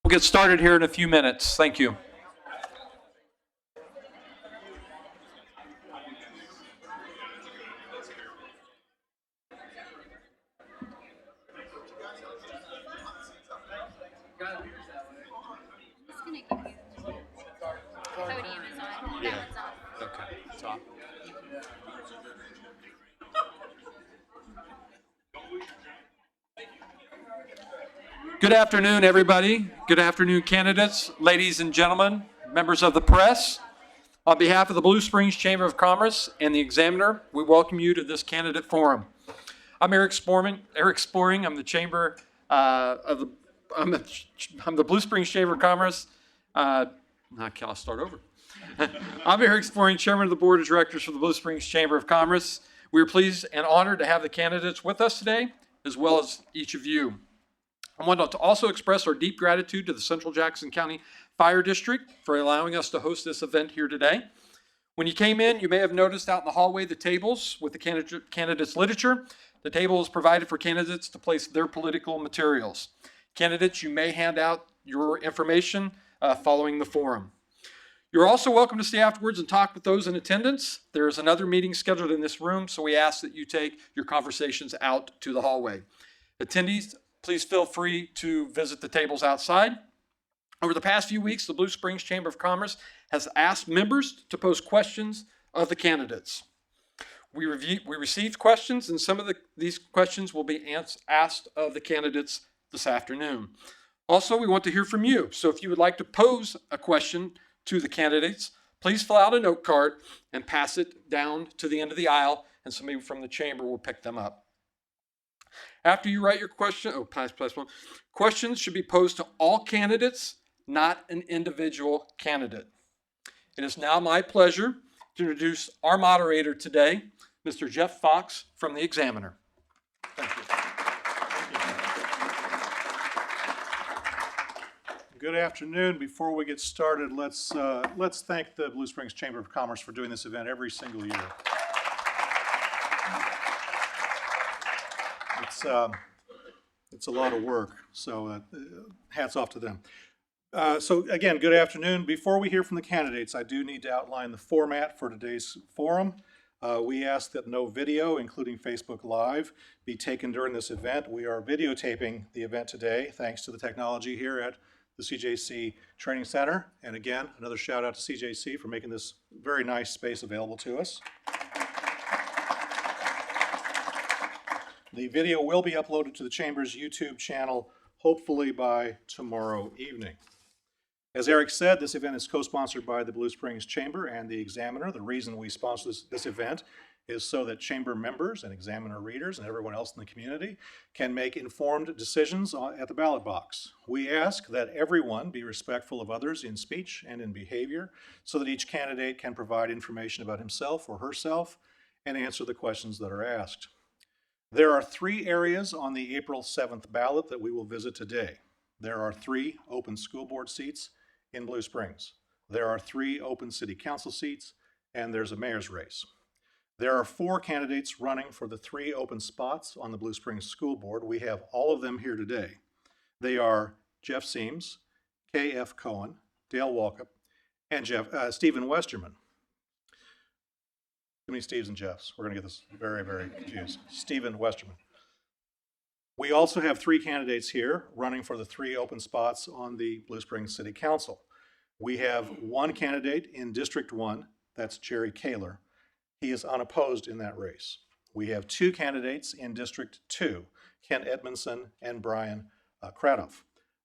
We'll get started here in a few minutes. Thank you. Okay, it's off. Good afternoon, everybody. Good afternoon, candidates, ladies and gentlemen, members of the press. On behalf of the Blue Springs Chamber of Commerce and the Examiner, we welcome you to this candidate forum. I'm Eric Sporing. I'm the Chamber I'm the Blue Springs Chamber of Commerce. I'll start over. I'm Eric Sporing, Chairman of the Board of Directors for the Blue Springs Chamber of Commerce. We are pleased and honored to have the candidates with us today, as well as each of you. I want to also express our deep gratitude to the Central Jackson County Fire District for allowing us to host this event here today. When you came in, you may have noticed out in the hallway the tables with the candidates' literature. The table is provided for candidates to place their political materials. Candidates, you may hand out your information following the forum. You're also welcome to stay afterwards and talk with those in attendance. There is another meeting scheduled in this room, so we ask that you take your conversations out to the hallway. Attendees, please feel free to visit the tables outside. Over the past few weeks, the Blue Springs Chamber of Commerce has asked members to pose questions of the candidates. We received questions, and some of these questions will be asked of the candidates this afternoon. Also, we want to hear from you. So if you would like to pose a question to the candidates, please fill out a note card and pass it down to the end of the aisle, and somebody from the chamber will pick them up. After you write your question, questions should be posed to all candidates, not an individual candidate. It is now my pleasure to introduce our moderator today, Mr. Jeff Fox from the Examiner. Thank you. Good afternoon. Before we get started, let's thank the Blue Springs Chamber of Commerce for doing this event every single year. It's a lot of work, so hats off to them. So again, good afternoon. Before we hear from the candidates, I do need to outline the format for today's forum. We ask that no video, including Facebook Live, be taken during this event. We are videotaping the event today, thanks to the technology here at the CJC Training Center. And again, another shout out to CJC for making this very nice space available to us. The video will be uploaded to the Chamber's YouTube channel, hopefully by tomorrow evening. As Eric said, this event is co-sponsored by the Blue Springs Chamber and the Examiner. The reason we sponsor this event is so that Chamber members and Examiner readers and everyone else in the community can make informed decisions at the ballot box. We ask that everyone be respectful of others in speech and in behavior so that each candidate can provide information about himself or herself and answer the questions that are asked. There are 3 areas on the April 7th ballot that we will visit today. There are 3 open school board seats in Blue Springs. There are 3 open city council seats, and there's a mayor's race. There are 4 candidates running for the 3 open spots on the Blue Springs School Board. We have all of them here today. They are Jeff Seams, K.F. Cohen, Dale Walkup, and Stephen Westerman. Too many Steves and Jeffs. We're going to get this very, very confused. Stephen Westerman. We also have 3 candidates here running for the 3 open spots on the Blue Springs City Council. We have 1 candidate in District 1, that's Jerry Kaler. He is unopposed in that race. We have 2 candidates in District 2, Ken Edmondson and Brian Cradoff.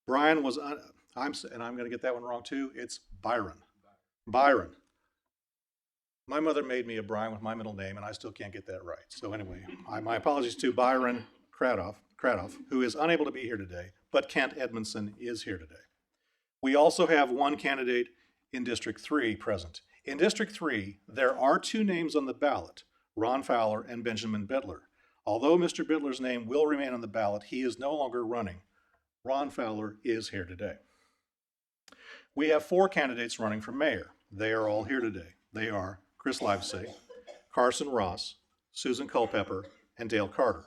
Brian was, and I'm going to get that one wrong too, it's Byron. Byron. My mother made me a Brian with my middle name, and I still can't get that right. So anyway, my apologies to Byron Cradoff, who is unable to be here today, but Kent Edmondson is here today. We also have 1 candidate in District 3 present. In District 3, there are 2 names on the ballot, Ron Fowler and Benjamin Bittler. Although Mr. Bittler's name will remain on the ballot, he is no longer running. Ron Fowler is here today. We have 4 candidates running for mayor. They are all here today. They are Chris Livesay, Carson Ross, Susan Culpepper, and Dale Carter.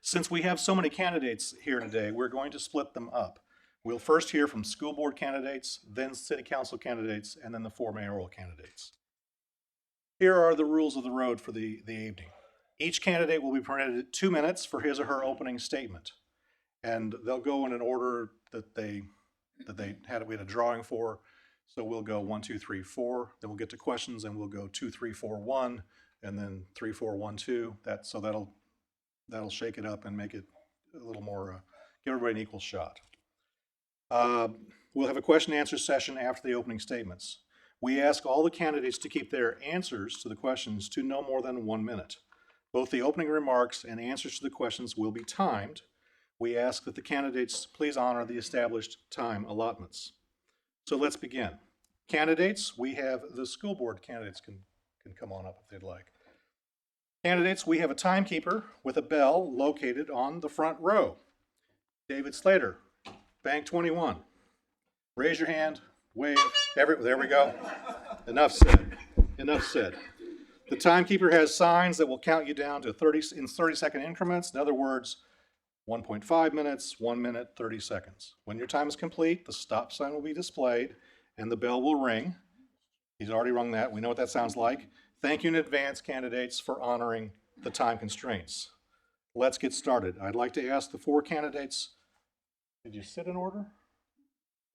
Since we have so many candidates here today, we're going to split them up. We'll first hear from school board candidates, then city council candidates, and then the 4 mayoral candidates. Here are the rules of the road for the evening. Each candidate will be permitted 2 minutes for his or her opening statement. And they'll go in an order that we had a drawing for. So we'll go 1, 2, 3, 4. Then we'll get to questions, and we'll go 2, 3, 4, 1, and then 3, 4, 1, 2. So that'll shake it up and make it a little more, give everybody an equal shot. We'll have a question and answer session after the opening statements. We ask all the candidates to keep their answers to the questions to no more than 1 minute. Both the opening remarks and answers to the questions will be timed. We ask that the candidates please honor the established time allotments. So let's begin. Candidates, we have the school board candidates can come on up if they'd like. Candidates, we have a timekeeper with a bell located on the front row. David Slater, Bank 21. Raise your hand, wave, there we go. Enough said. The timekeeper has signs that will count you down to 30-second increments. In other words, 1.5 minutes, 1 minute, 30 seconds. When your time is complete, the stop sign will be displayed and the bell will ring. He's already rung that. We know what that sounds like. Thank you in advance, candidates, for honoring the time constraints. Let's get started. I'd like to ask the 4 candidates, did you sit in order?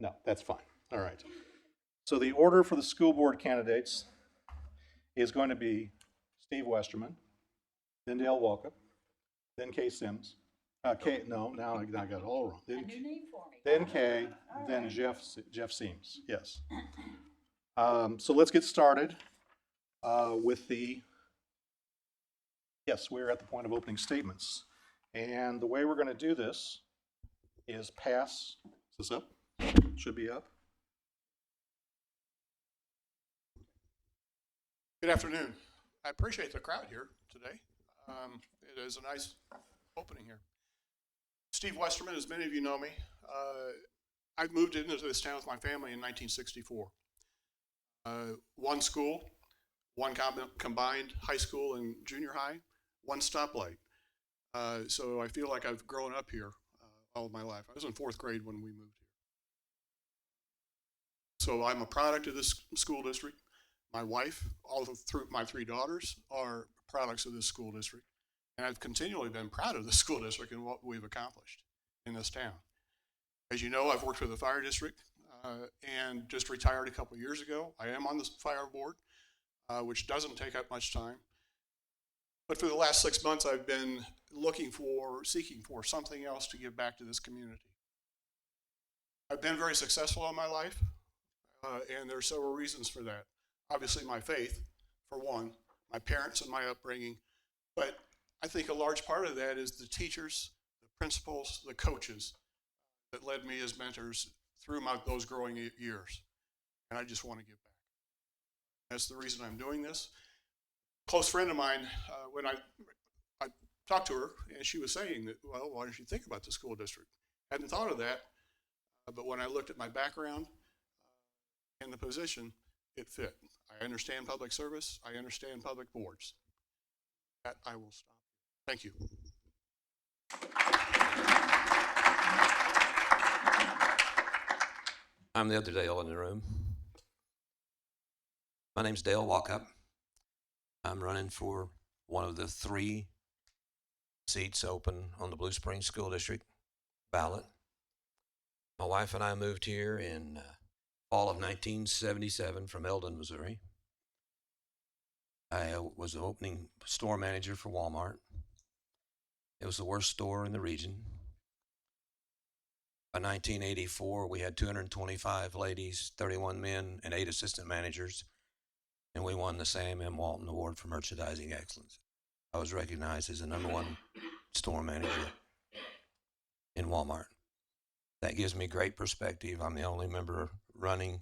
No, that's fine. All right. So the order for the school board candidates is going to be Steve Westerman, then Dale Walkup, then Kay Sims. Now I got it all wrong. Then Kay, then Jeff Seams. Yes. So let's get started with we're at the point of opening statements. And the way we're going to do this is is this up? Should be up. Good afternoon. I appreciate the crowd here today. It is a nice opening here. Steve Westerman, as many of you know me, I moved into this town with my family in 1964. One school, one combined high school and junior high, one stoplight. So I feel like I've grown up here all of my life. I was in 4th grade when we moved here. So I'm a product of this school district. My wife, all through my 3 daughters, are products of this school district. And I've continually been proud of the school district and what we've accomplished in this town. As you know, I've worked for the fire district and just retired a couple years ago. I am on the fire board, which doesn't take up much time. But for the last 6 months, I've been seeking for something else to give back to this community. I've been very successful in my life, and there are several reasons for that. Obviously, my faith, for one, my parents and my upbringing, but I think a large part of that is the teachers, the principals, the coaches that led me as mentors through those growing years. And I just want to give back. That's the reason I'm doing this. A close friend of mine, when I talked to her, and she was saying that, well, why don't you think about the school district? I hadn't thought of that, but when I looked at my background and the position, it fit. I understand public service. I understand public boards. That I will stop. Thank you. I'm the other Dale in the room. My name's Dale Walkup. I'm running for one of the 3 seats open on the Blue Springs School District ballot. My wife and I moved here in fall of 1977 from Eldon, Missouri. I was an opening store manager for Walmart. It was the worst store in the region. By 1984, we had 225 ladies, 31 men, and 8 assistant managers, and we won the Sam M. Walton Award for Merchandising Excellence. I was recognized as the #1 store manager in Walmart. That gives me great perspective. I'm the only member running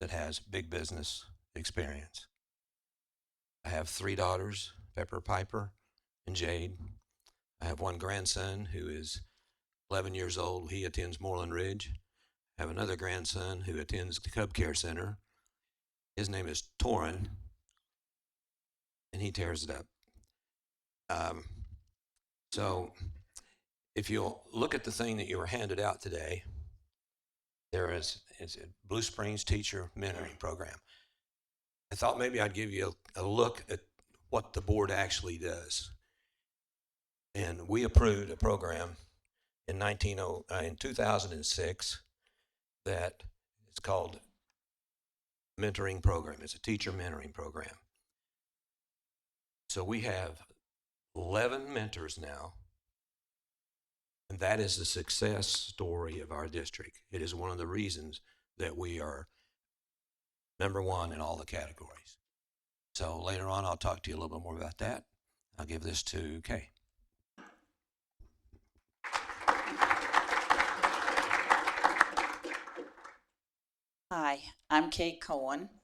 that has big business experience. I have 3 daughters, Pepper, Piper, and Jade. I have 1 grandson who is 11 years old. He attends Moreland Ridge. I have another grandson who attends the Cub Care Center. His name is Torin, and he tears it up. So if you'll look at the thing that you were handed out today, it's a Blue Springs Teacher Mentoring Program. I thought maybe I'd give you a look at what the board actually does. And we approved a program in 2006 that is called mentoring program. It's a teacher mentoring program. So we have 11 mentors now, and that is the success story of our district. It is one of the reasons that we are #1 in all the categories. So later on, I'll talk to you a little bit more about that. I'll give this to Kay. Hi, I'm Kay Cohen.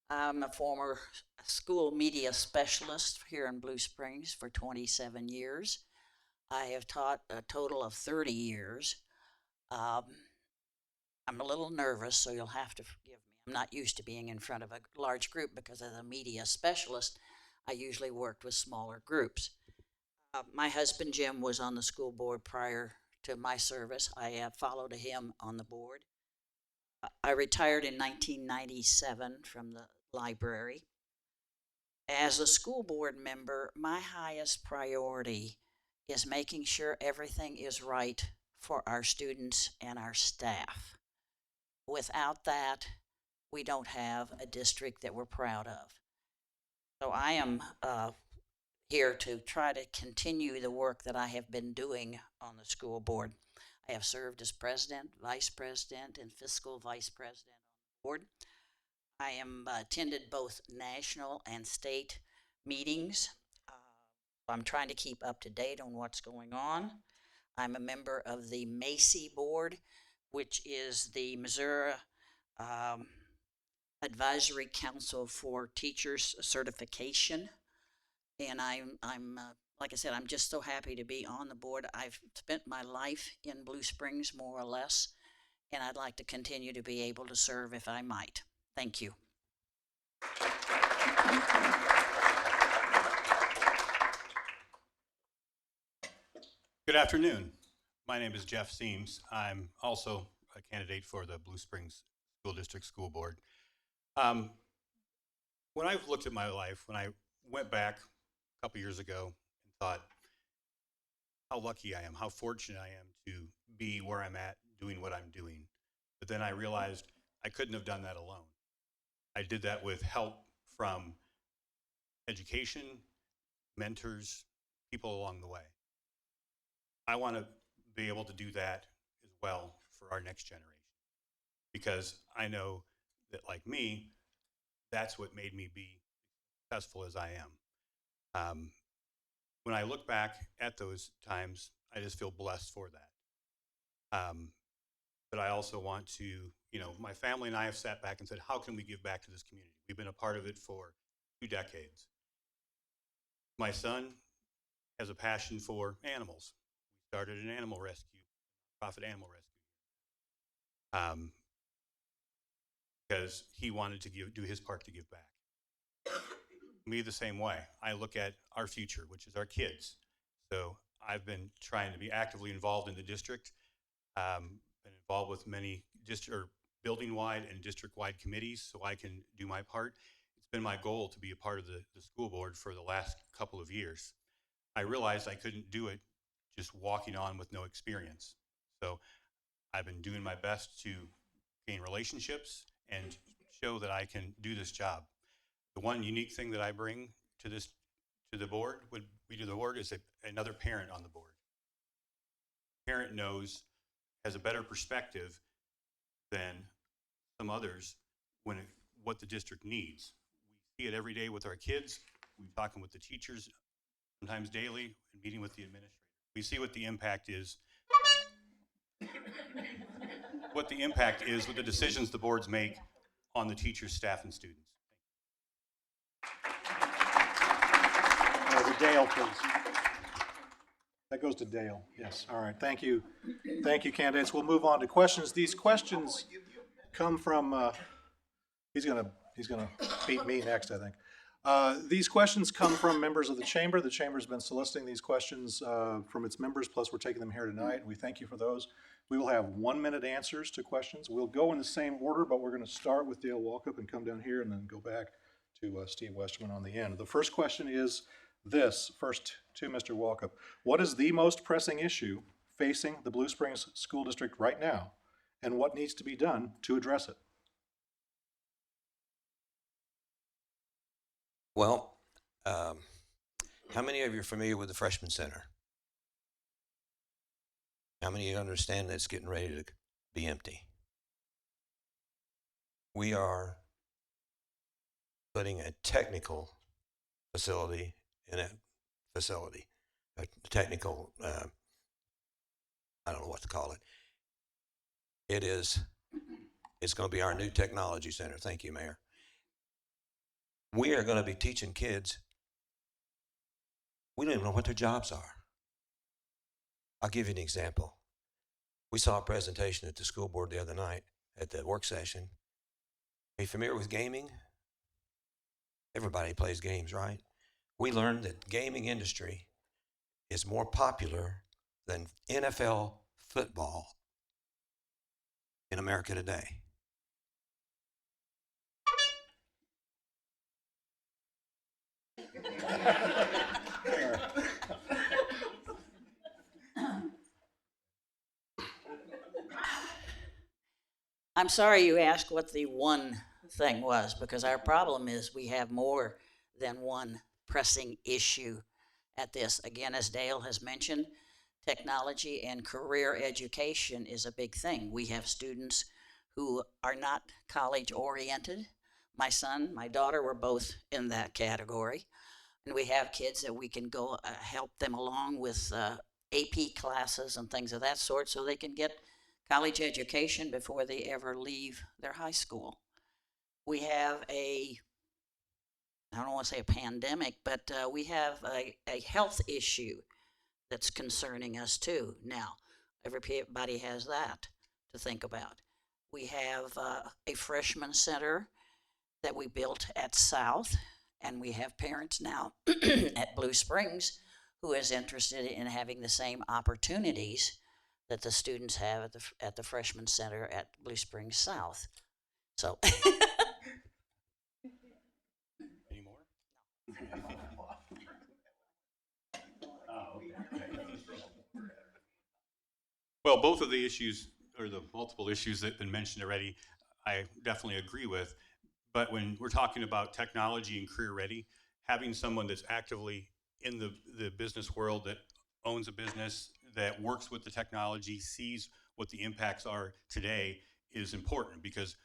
I'm a former school media specialist here in Blue Springs for 27 years. I have taught a total of 30 years. I'm a little nervous, so you'll have to forgive me. I'm not used to being in front of a large group because as a media specialist, I usually worked with smaller groups. My husband, Jim, was on the school board prior to my service. I followed him on the board. I retired in 1997 from the library. As a school board member, my highest priority is making sure everything is right for our students and our staff. Without that, we don't have a district that we're proud of. So I am here to try to continue the work that I have been doing on the school board. I have served as president, vice president, and fiscal vice president on the board. I am attended both national and state meetings. I'm trying to keep up to date on what's going on. I'm a member of the Macy board, which is the Missouri Advisory Council for Teachers Certification. And I'm like I said, I'm just so happy to be on the board. I've spent my life in Blue Springs, more or less, and I'd like to continue to be able to serve if I might. Thank you. Good afternoon. My name is Jeff Seams. I'm also a candidate for the Blue Springs School District School Board. When I've looked at my life, when I went back a couple years ago and thought how lucky I am, how fortunate I am to be where I'm at, doing what I'm doing. But then I realized I couldn't have done that alone. I did that with help from education, mentors, people along the way. I want to be able to do that as well for our next generation, because I know that, like me, that's what made me be successful as I am. When I look back at those times, I just feel blessed for that. But I also want to, my family and I have sat back and said, how can we give back to this community? We've been a part of it for 2 decades. My son has a passion for animals. We started an animal rescue, profit animal rescue, because he wanted to do his part to give back. Me the same way. I look at our future, which is our kids. So I've been trying to be actively involved in the district, been involved with many building-wide and district-wide committees so I can do my part. It's been my goal to be a part of the school board for the last couple of years. I realized I couldn't do it just walking on with no experience. So I've been doing my best to gain relationships and show that I can do this job. The one unique thing that I bring to the board, when we do the board, is another parent on the board. Parent has a better perspective than some others what the district needs. We see it every day with our kids. We're talking with the teachers, sometimes daily, and meeting with the administrator. We see what the impact is. What the impact is with the decisions the boards make on the teachers, staff, and students. To Dale, please. That goes to Dale. Yes. All right. Thank you. Thank you, candidates. We'll move on to questions. These questions come from, he's gonna beat me next, I think. These questions come from members of the chamber. The chamber's been soliciting these questions from its members, plus we're taking them here tonight, and we thank you for those. We will have 1-minute answers to questions. We'll go in the same order, but we're going to start with Dale Walkup and come down here and then go back to Steve Westerman on the end. The first question is this, first to Mr. Walkup. What is the most pressing issue facing the Blue Springs School District right now, and what needs to be done to address it? Well, how many of you are familiar with the Freshman Center? How many of you understand that it's getting ready to be empty? We are putting a technical facility in a facility, a technical, I don't know what to call it. It's going to be our new technology center. Thank you, Mayor. We are going to be teaching kids. We don't even know what their jobs are. I'll give you an example. We saw a presentation at the school board the other night at the work session. Are you familiar with gaming? Everybody plays games, right? We learned that the gaming industry is more popular than NFL football in America today. I'm sorry you asked what the one thing was, because our problem is we have more than one pressing issue at this. Again, as Dale has mentioned, technology and career education is a big thing. We have students who are not college oriented. My son, my daughter were both in that category. And we have kids that we can go help them along with AP classes and things of that sort so they can get college education before they ever leave their high school. We have I don't want to say a pandemic, but we have a health issue that's concerning us too. Now, everybody has that to think about. We have a freshman center that we built at South, and we have parents now at Blue Springs who is interested in having the same opportunities that the students have at the freshman center at Blue Springs South. So Any more? Well, both of the issues, or the multiple issues that have been mentioned already, I definitely agree with. But when we're talking about technology and career ready, having someone that's actively in the business world, that owns a business, that works with the technology, sees what the impacts are today, is important, because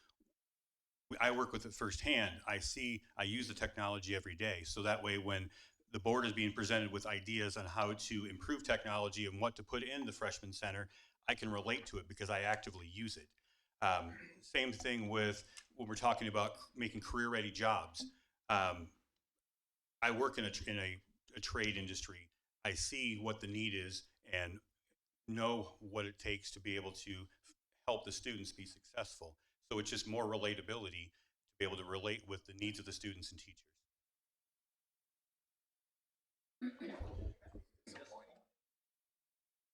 I work with it firsthand. I use the technology every day. So that way, when the board is being presented with ideas on how to improve technology and what to put in the freshman center, I can relate to it because I actively use it. Same thing with when we're talking about making career-ready jobs. I work in a trade industry. I see what the need is and know what it takes to be able to help the students be successful. So it's just more relatability to be able to relate with the needs of the students and teachers.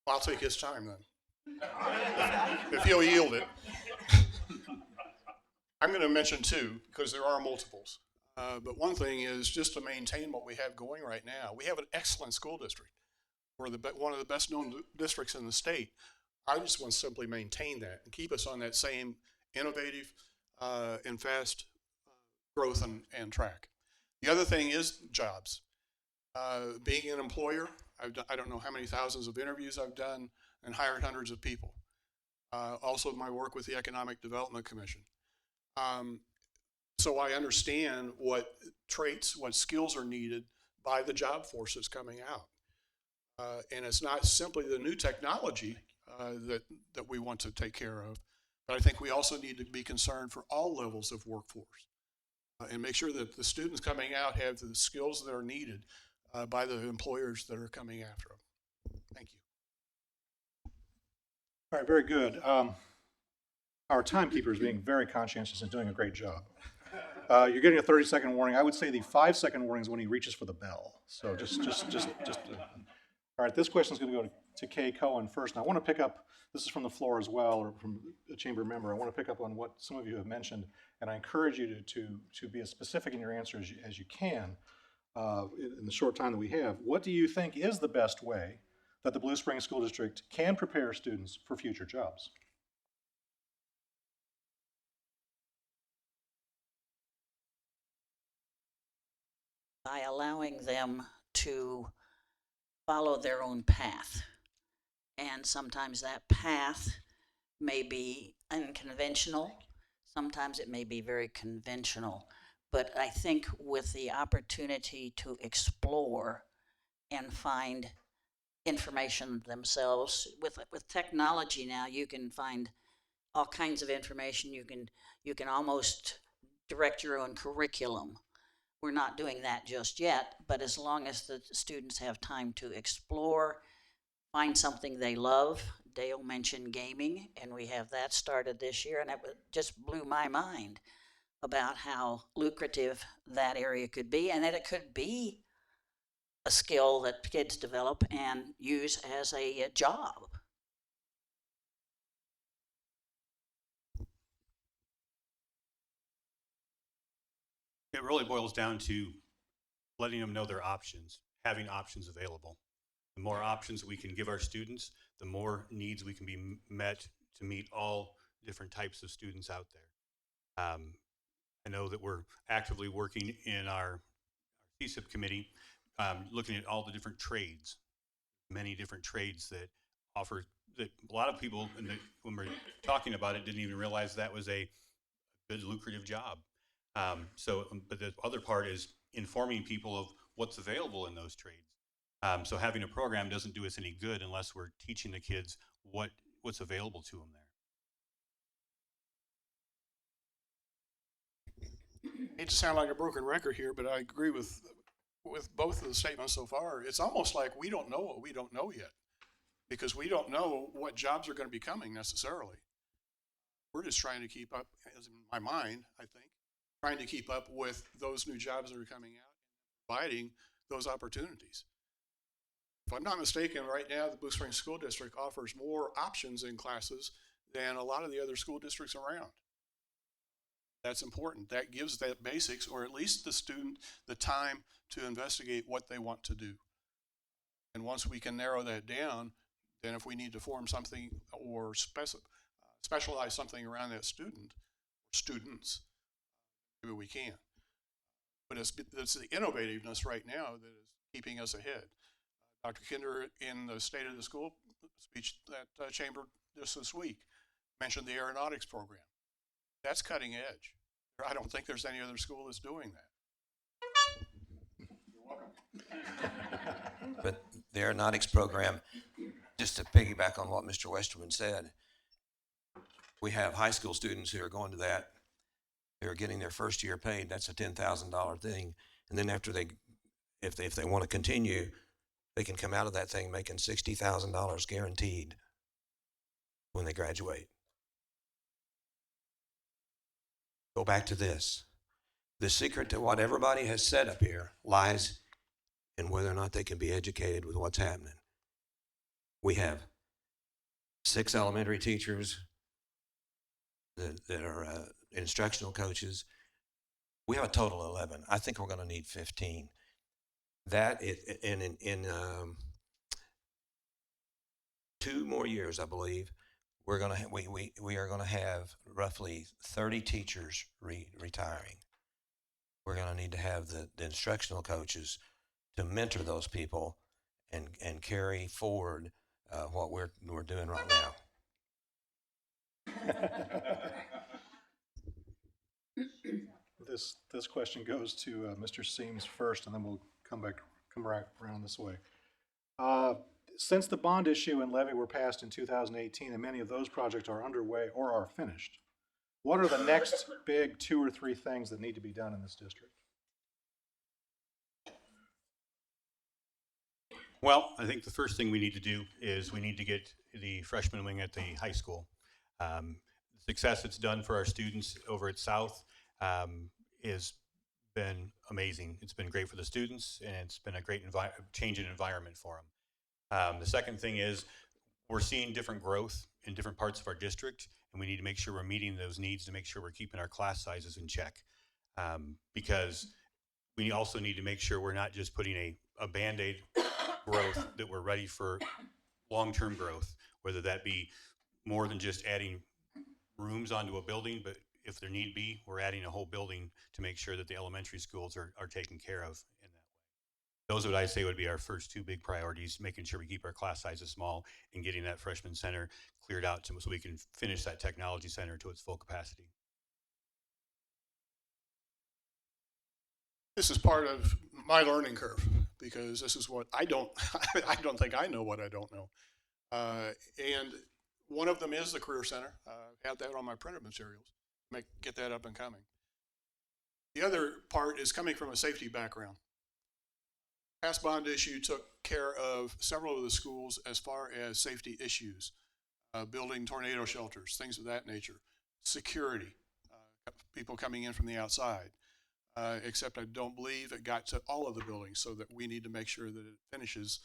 I'll take his time then, if he'll yield it. I'm going to mention two because there are multiples. But one thing is just to maintain what we have going right now. We have an excellent school district. We're one of the best known districts in the state. I just want to simply maintain that and keep us on that same innovative and fast growth and track. The other thing is jobs. Being an employer, I don't know how many thousands of interviews I've done and hired hundreds of people. Also my work with the Economic Development Commission. So I understand what traits, what skills are needed by the job forces coming out. And it's not simply the new technology that we want to take care of, but I think we also need to be concerned for all levels of workforce and make sure that the students coming out have the skills that are needed by the employers that are coming after them. Thank you. All right, very good. Our timekeeper is being very conscientious and doing a great job. You're getting a 30-second warning. I would say the 5-second warning is when he reaches for the bell. So all right, this question is going to go to Kay Cohen first. And I want to pick up, this is from the floor as well, or from a chamber member. I want to pick up on what some of you have mentioned, and I encourage you to be as specific in your answer as you can in the short time that we have. What do you think is the best way that the Blue Springs School District can prepare students for future jobs? By allowing them to follow their own path. And sometimes that path may be unconventional, sometimes it may be very conventional. But I think with the opportunity to explore and find information themselves, with technology now, you can find all kinds of information. You can almost direct your own curriculum. We're not doing that just yet, but as long as the students have time to explore, find something they love. Dale mentioned gaming, and we have that started this year, and it just blew my mind about how lucrative that area could be, and that it could be a skill that kids develop and use as a job. It really boils down to letting them know their options, having options available. The more options we can give our students, the more needs we can be met to meet all different types of students out there. I know that we're actively working in our CSIP committee, looking at all the different trades, many different trades that offer, that a lot of people, when we're talking about it, didn't even realize that was a good, lucrative job. But the other part is informing people of what's available in those trades. So having a program doesn't do us any good unless we're teaching the kids what's available to them there. I hate to sound like a broken record here, but I agree with both of the statements so far. It's almost like we don't know what we don't know yet, because we don't know what jobs are going to be coming necessarily. We're just trying to keep up, as in my mind, I think, trying to keep up with those new jobs that are coming out, providing those opportunities. If I'm not mistaken, right now the Blue Springs School District offers more options in classes than a lot of the other school districts around. That's important. That gives that basics, or at least the student, the time to investigate what they want to do. And once we can narrow that down, then if we need to form something or specialize something around that student, or students, maybe we can. But it's the innovativeness right now that is keeping us ahead. Dr. Kinder, in the State of the School speech that chamber just this week, mentioned the aeronautics program. That's cutting edge. I don't think there's any other school that's doing that. You're welcome. But the aeronautics program, just to piggyback on what Mr. Westerman said, we have high school students who are going to that. They're getting their first year paid. That's a $10,000 thing. And then after if they want to continue, they can come out of that thing making $60,000 guaranteed when they graduate. Go back to this. The secret to what everybody has said up here lies in whether or not they can be educated with what's happening. We have 6 elementary teachers that are instructional coaches. We have a total of 11. I think we're going to need 15. That in 2 more years, I believe, we are going to have roughly 30 teachers retiring. We're going to need to have the instructional coaches to mentor those people and carry forward what we're doing right now. This question goes to Mr. Seams first, and then we'll come back around this way. Since the bond issue and levy were passed in 2018, and many of those projects are underway or are finished, what are the next big 2 or 3 things that need to be done in this district? Well, I think the first thing we need to do is we need to get the freshman wing at the high school. The success it's done for our students over at South, has been amazing. It's been great for the students, and it's been a great change in environment for them. The second thing is we're seeing different growth in different parts of our district, and we need to make sure we're meeting those needs to make sure we're keeping our class sizes in check. Because we also need to make sure we're not just putting a Band-Aid growth, that we're ready for long-term growth, whether that be more than just adding rooms onto a building, but if there need be, we're adding a whole building to make sure that the elementary schools are taken care of in that way. Those would I say would be our first two big priorities, making sure we keep our class sizes small and getting that freshman center cleared out so we can finish that technology center to its full capacity. This is part of my learning curve because this is what I don't, I don't think I know what I don't know. And one of them is the Career Center. I have that on my printed materials. Get that up and coming. The other part is coming from a safety background. Past bond issue took care of several of the schools as far as safety issues, building tornado shelters, things of that nature, security, people coming in from the outside. Except I don't believe it got to all of the buildings, so that we need to make sure that it finishes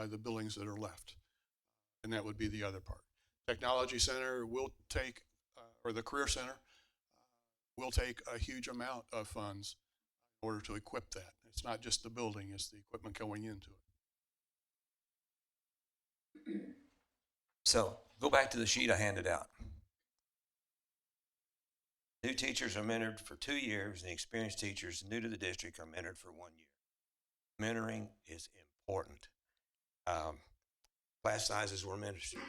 the buildings that are left. And that would be the other part. Technology Center will take, or the Career Center will take a huge amount of funds in order to equip that. It's not just the building, it's the equipment going into it. So go back to the sheet I handed out. New teachers are mentored for 2 years, and experienced teachers new to the district are mentored for 1 year. Mentoring is important. Class sizes were mentioned.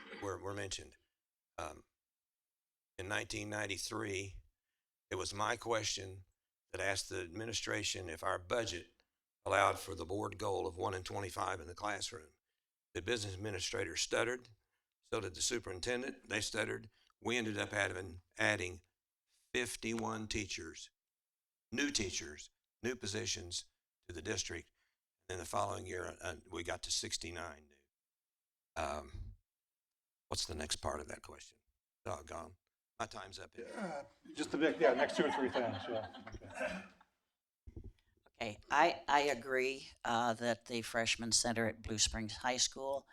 In 1993, it was my question that asked the administration if our budget allowed for the board goal of 1 in 25 in the classroom. The business administrator stuttered, so did the superintendent. They stuttered. We ended up adding 51 teachers, new positions to the district. And then the following year, we got to 69 new. What's the next part of that question? Doggone. My time's up. Just the big, next 2 or 3 things, yeah. Okay. Okay, I agree that the freshman center at Blue Springs High School,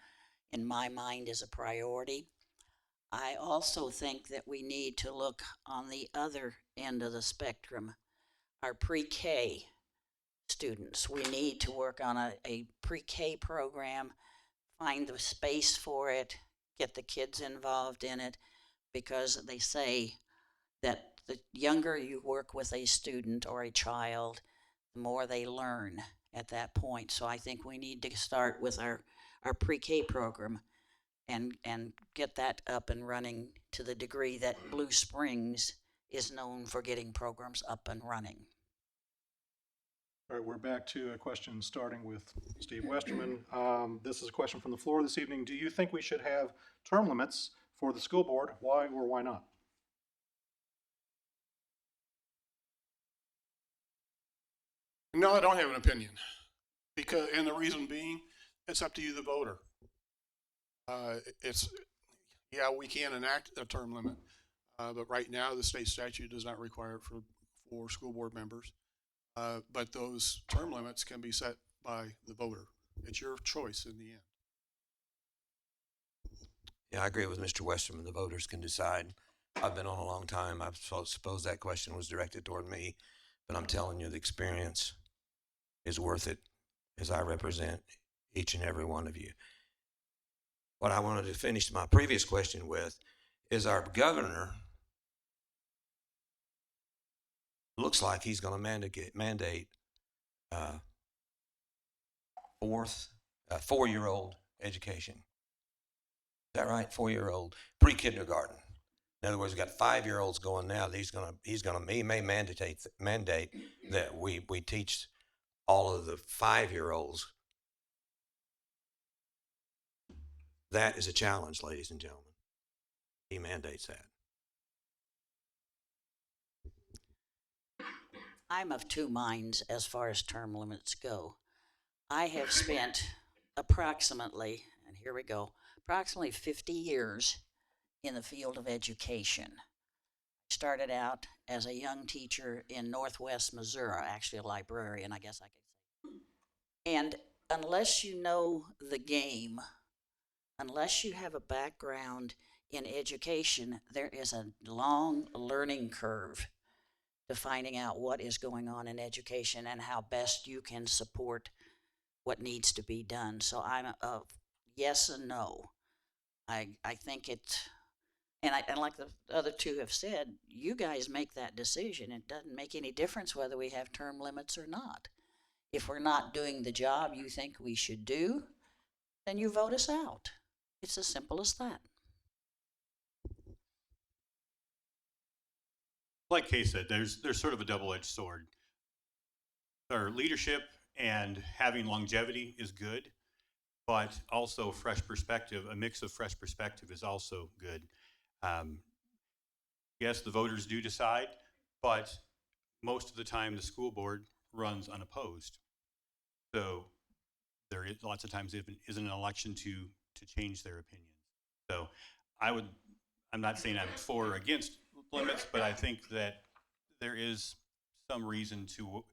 in my mind, is a priority. I also think that we need to look on the other end of the spectrum, our pre-K students. We need to work on a pre-K program, find the space for it, get the kids involved in it, because they say that the younger you work with a student or a child, the more they learn at that point. So I think we need to start with our pre-K program and get that up and running to the degree that Blue Springs is known for getting programs up and running. All right, we're back to a question starting with Steve Westerman. This is a question from the floor this evening. Do you think we should have term limits for the school board? Why or why not? No, I don't have an opinion. And the reason being, it's up to you, the voter. We can enact a term limit, but right now the state statute does not require it for school board members. But those term limits can be set by the voter. It's your choice in the end. Yeah, I agree with Mr. Westerman. The voters can decide. I've been on a long time. I suppose that question was directed toward me, but I'm telling you, the experience is worth it as I represent each and every one of you. What I wanted to finish my previous question with is our governor looks like he's going to mandate 4-year-old education. Is that right? 4-year-old pre-kindergarten. In other words, we've got 5-year-olds going now. He may mandate that we teach all of the 5-year-olds. That is a challenge, ladies and gentlemen. He mandates that. I'm of two minds as far as term limits go. I have spent approximately 50 years in the field of education. I started out as a young teacher in Northwest Missouri, actually a librarian, I guess I could say. And unless you know the game, unless you have a background in education, there is a long learning curve to finding out what is going on in education and how best you can support what needs to be done. So I'm a yes and no. I think and like the other two have said, you guys make that decision. It doesn't make any difference whether we have term limits or not. If we're not doing the job you think we should do, then you vote us out. It's as simple as that. Like Kay said, there's sort of a double-edged sword. Our leadership and having longevity is good, but also fresh perspective, a mix of fresh perspective is also good. Yes, the voters do decide, but most of the time the school board runs unopposed. So there is lots of times isn't an election to change their opinions. So I'm not saying I'm for or against limits, but I think that there is some reason to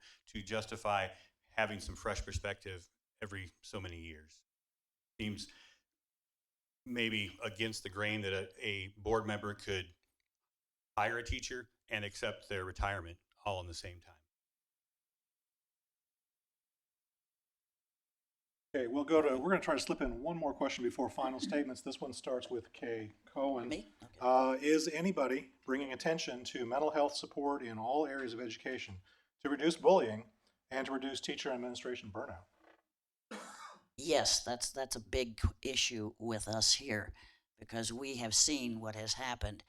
justify having some fresh perspective every so many years. Seems maybe against the grain that a board member could hire a teacher and accept their retirement all in the same time. Okay, we're going to try to slip in one more question before final statements. This one starts with Kay Cohen. Me? Okay. Is anybody bringing attention to mental health support in all areas of education to reduce bullying and to reduce teacher and administration burnout? Yes, that's a big issue with us here because we have seen what has happened.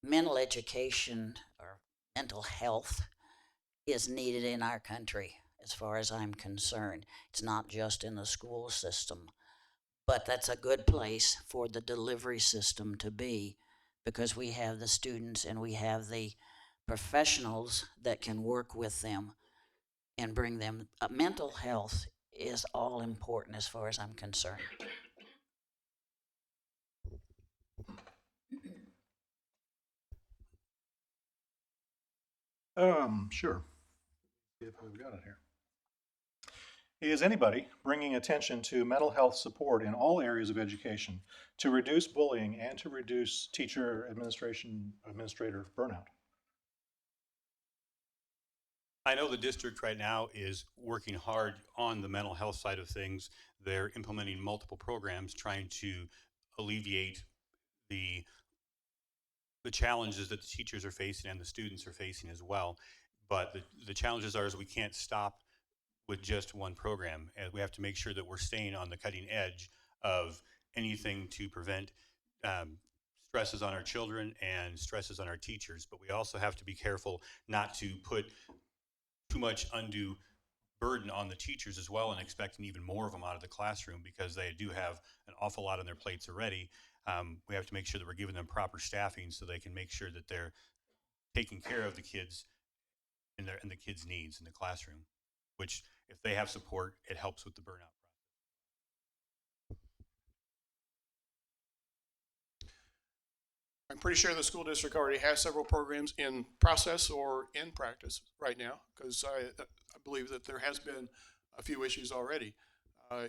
Mental education or mental health is needed in our country as far as I'm concerned. It's not just in the school system, but that's a good place for the delivery system to be because we have the students and we have the professionals that can work with them and bring them. Mental health is all important as far as I'm concerned. Sure. See if we've got it here. Is anybody bringing attention to mental health support in all areas of education to reduce bullying and to reduce teacher administrator burnout? I know the district right now is working hard on the mental health side of things. They're implementing multiple programs trying to alleviate the challenges that the teachers are facing and the students are facing as well. But the challenges are is we can't stop with just one program. And we have to make sure that we're staying on the cutting edge of anything to prevent stresses on our children and stresses on our teachers. But we also have to be careful not to put too much undue burden on the teachers as well and expecting even more of them out of the classroom because they do have an awful lot on their plates already. We have to make sure that we're giving them proper staffing so they can make sure that they're taking care of the kids and the kids' needs in the classroom, which if they have support, it helps with the burnout process. I'm pretty sure the school district already has several programs in process or in practice right now, because I believe that there has been a few issues already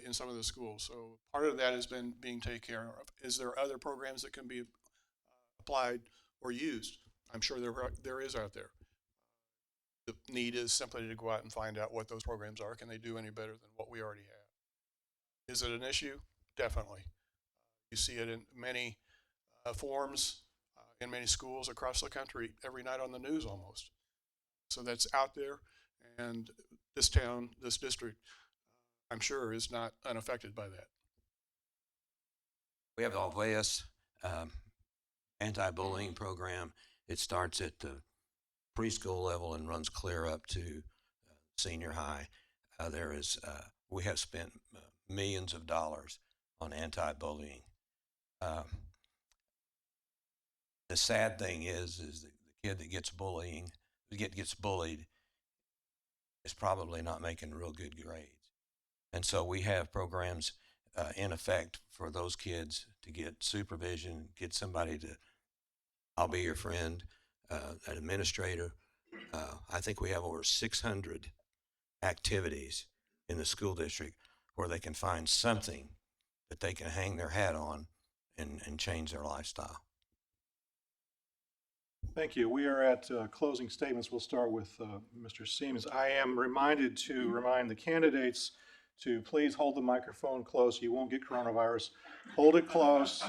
in some of the schools. So part of that has been being taken care of. Is there other programs that can be applied or used? I'm sure there is out there. The need is simply to go out and find out what those programs are. Can they do any better than what we already have? Is it an issue? Definitely. You see it in many forms in many schools across the country every night on the news almost. So that's out there, and this town, this district, I'm sure is not unaffected by that. We have the Alveus anti-bullying program. It starts at the preschool level and runs clear up to senior high. We have spent millions of dollars on anti-bullying. The sad thing is that the kid that gets bullied is probably not making real good grades. And so we have programs in effect for those kids to get supervision, get somebody to, I'll be your friend, an administrator. I think we have over 600 activities in the school district where they can find something that they can hang their hat on and change their lifestyle. Thank you. We are at closing statements. We'll start with Mr. Siemens. I am reminded to remind the candidates to please hold the microphone close. You won't get coronavirus. Hold it close.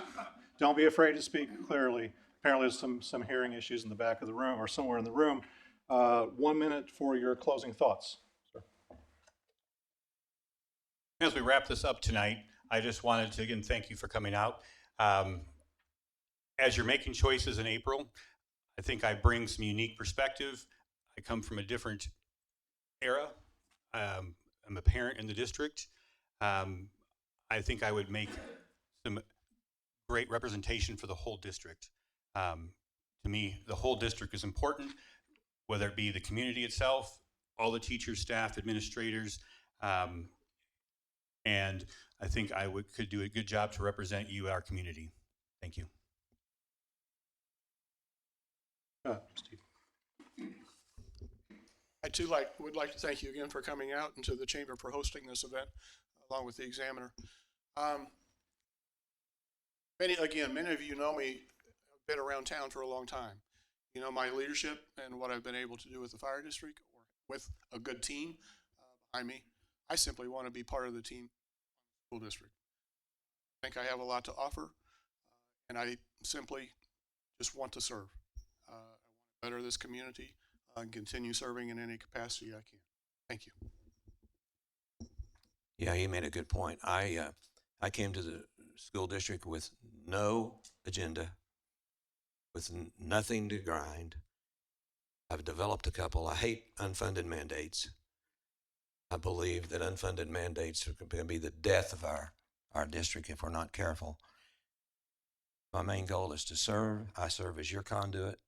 Don't be afraid to speak clearly. Apparently there's some hearing issues in the back of the room or somewhere in the room. 1 minute for your closing thoughts. Sir. As we wrap this up tonight, I just wanted to again thank you for coming out. As you're making choices in April, I think I bring some unique perspective. I come from a different era. I'm a parent in the district. I think I would make some great representation for the whole district. To me, the whole district is important, whether it be the community itself, all the teachers, staff, administrators, and I think I could do a good job to represent you, our community. Thank you. Steve. I too would like to thank you again for coming out and to the Chamber for hosting this event, along with the Examiner. Many of you know me. I've been around town for a long time. You know my leadership and what I've been able to do with the fire district or with a good team behind me. I simply want to be part of the team school district. I think I have a lot to offer, and I simply just want to serve. I want to better this community and continue serving in any capacity I can. Thank you. Yeah, you made a good point. I came to the school district with no agenda, with nothing to grind. I've developed a couple. I hate unfunded mandates. I believe that unfunded mandates are going to be the death of our district if we're not careful. My main goal is to serve. I serve as your conduit.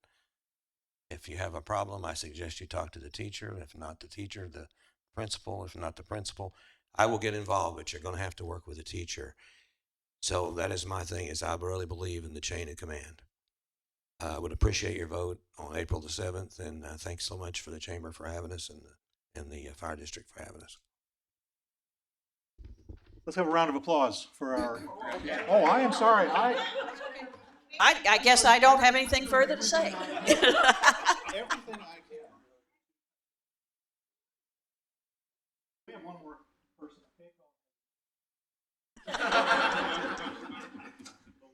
If you have a problem, I suggest you talk to the teacher. If not the teacher, the principal. If not the principal, I will get involved, but you're going to have to work with the teacher. So that is my thing, is I really believe in the chain of command. I would appreciate your vote on April the 7th, and thanks so much for the Chamber for having us and the Fire District for having us. Let's have a round of applause for our. Oh, I am sorry. I guess I don't have anything further to say. Everything I can. We have one more person.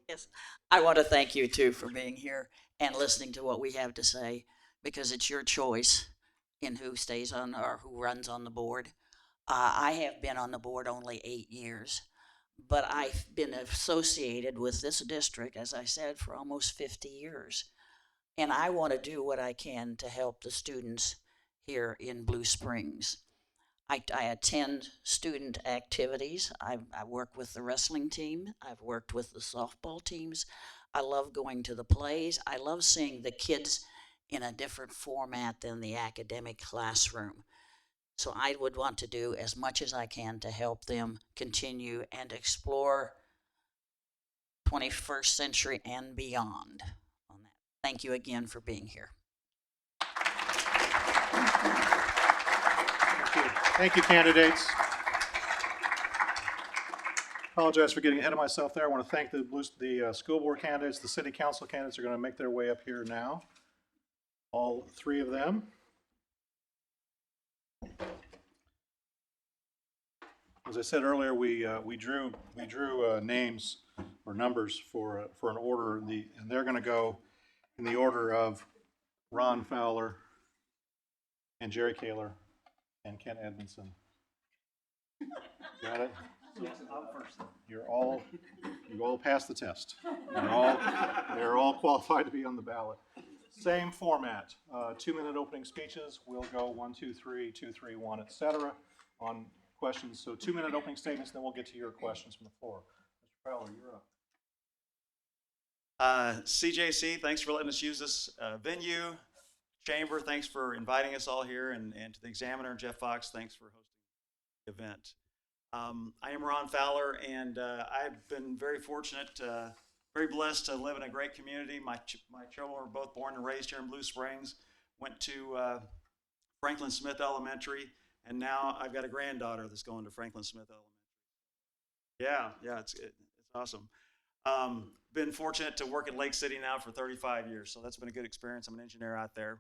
Yes, I want to thank you too for being here and listening to what we have to say, because it's your choice in who stays on or who runs on the board. I have been on the board only 8 years, but I've been associated with this district, as I said, for almost 50 years. And I want to do what I can to help the students here in Blue Springs. I attend student activities. I work with the wrestling team. I've worked with the softball teams. I love going to the plays. I love seeing the kids in a different format than the academic classroom. So I would want to do as much as I can to help them continue and explore 21st century and beyond on that. Thank you again for being here. Thank you, candidates. Apologize for getting ahead of myself there. I want to thank the school board candidates. The city council candidates are going to make their way up here now. All three of them. As I said earlier, we drew names or numbers for an order, and they're going to go in the order of Ron Fowler and Jerry Kaler and Ken Edmondson. Got it? You all passed the test. They're all qualified to be on the ballot. Same format. 2-minute opening speeches. We'll go 1, 2, 3, 2, 3, 1, etc. on questions. So 2-minute opening statements, then we'll get to your questions from the floor. Mr. Fowler, you're up. CJC, thanks for letting us use this venue. Chamber, thanks for inviting us all here, and to the Examiner, Jeff Fox, thanks for hosting the event. I am Ron Fowler, and I've been very fortunate very blessed to live in a great community. My children were both born and raised here in Blue Springs. Went to Franklin Smith Elementary, and now I've got a granddaughter that's going to Franklin Smith Elementary. Yeah, it's awesome. Been fortunate to work in Lake City now for 35 years, so that's been a good experience. I'm an engineer out there.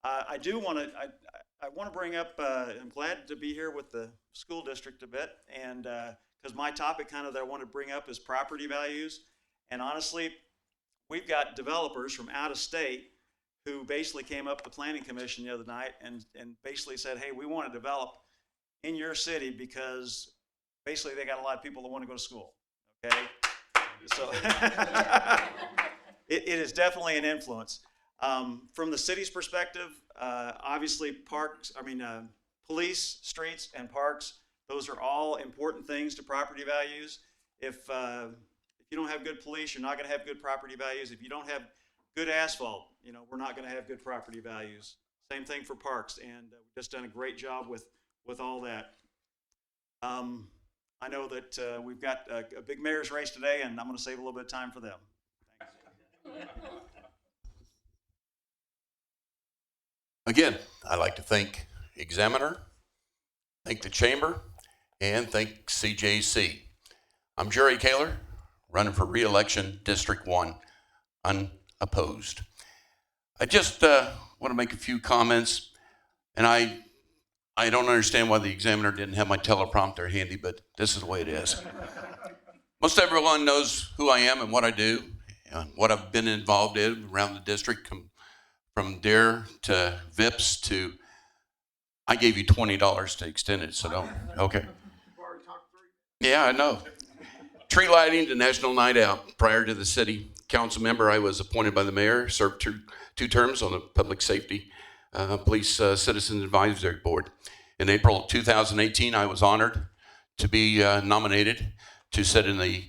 I want to bring up, I'm glad to be here with the school district a bit, and because my topic kind of that I want to bring up is property values. And honestly, we've got developers from out of state who basically came up to the planning commission the other night and basically said, hey, we want to develop in your city because basically they got a lot of people that want to go to school, okay? So it is definitely an influence. From the city's perspective, obviously police, streets, and parks, those are all important things to property values. If you don't have good police, you're not going to have good property values. If you don't have good asphalt, we're not going to have good property values. Same thing for parks, and we've just done a great job with all that. I know that we've got a big mayor's race today, and I'm going to save a little bit of time for them. Thanks. Again, I'd like to thank Examiner, thank the Chamber, and thank CJC. I'm Jerry Kaler, running for re-election, District 1, unopposed. I just want to make a few comments, and I don't understand why the Examiner didn't have my teleprompter handy, but this is the way it is. Most everyone knows who I am and what I do, and what I've been involved in around the district, from DARE to VIPS to, I gave you $20 to extend it, so don't, okay. Yeah, I know. Tree lighting to National Night Out. Prior to the city council member, I was appointed by the mayor, served two terms on the Public Safety Police Citizen Advisory Board. In April 2018, I was honored to be nominated to sit in the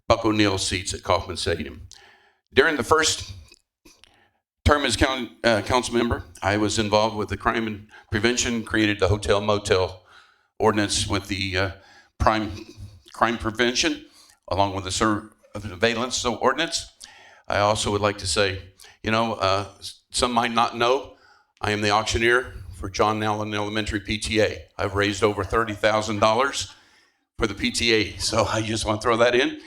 Buck O'Neill seats at Kauffman Stadium. During the first term as council member, I was involved with the crime and prevention, created the hotel motel ordinance with the crime prevention, along with the surveillance ordinance. I also would like to say, some might not know, I am the auctioneer for John Allen Elementary PTA. I've raised over $30,000 for the PTA, so I just want to throw that in.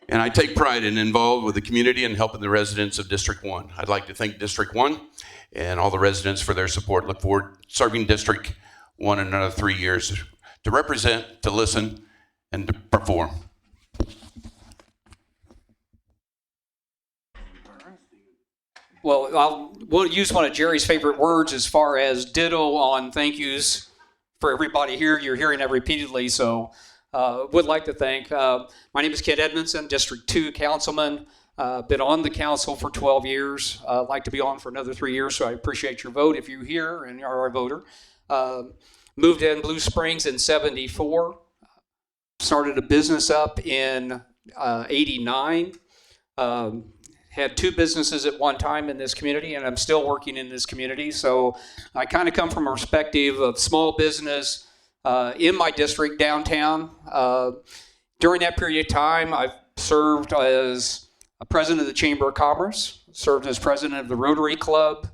And I take pride in involved with the community and helping the residents of District 1. I'd like to thank District 1 and all the residents for their support. Look forward to serving District 1 in another 3 years to represent, to listen, and to perform. Well, we'll use one of Jerry's favorite words as far as ditto on thank yous for everybody here. You're hearing that repeatedly, so would like to thank. My name is Ken Edmondson, District 2 councilman. Been on the council for 12 years. Like to be on for another 3 years, so I appreciate your vote if you're here and are a voter. Moved in Blue Springs in '74. Started a business up in '89. Had 2 businesses at one time in this community, and I'm still working in this community. So I kind of come from a perspective of small business in my district downtown. During that period of time, I've served as a president of the Chamber of Commerce, served as president of the Rotary Club,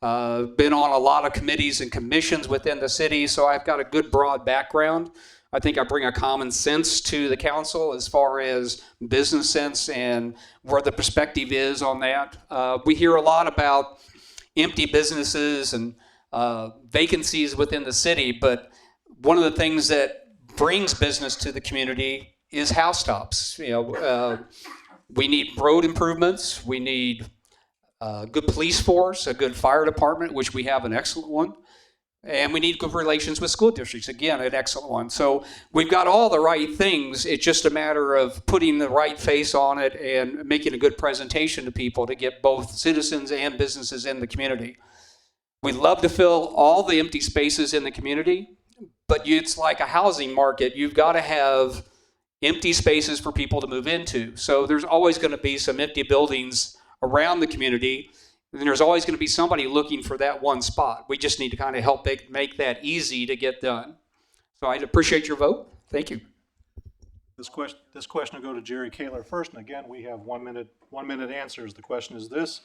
been on a lot of committees and commissions within the city, so I've got a good broad background. I think I bring a common sense to the council as far as business sense and where the perspective is on that. We hear a lot about empty businesses and vacancies within the city, but one of the things that brings business to the community is housetops. We need road improvements. We need a good police force, a good fire department, which we have an excellent one. And we need good relations with school districts, again, an excellent one. So we've got all the right things. It's just a matter of putting the right face on it and making a good presentation to people to get both citizens and businesses in the community. We'd love to fill all the empty spaces in the community, but it's like a housing market. You've got to have empty spaces for people to move into. So there's always going to be some empty buildings around the community. And there's always going to be somebody looking for that one spot. We just need to kind of help make that easy to get done. So I'd appreciate your vote. Thank you. This question will go to Jerry Kaler first, and again, we have 1 minute answers. The question is this: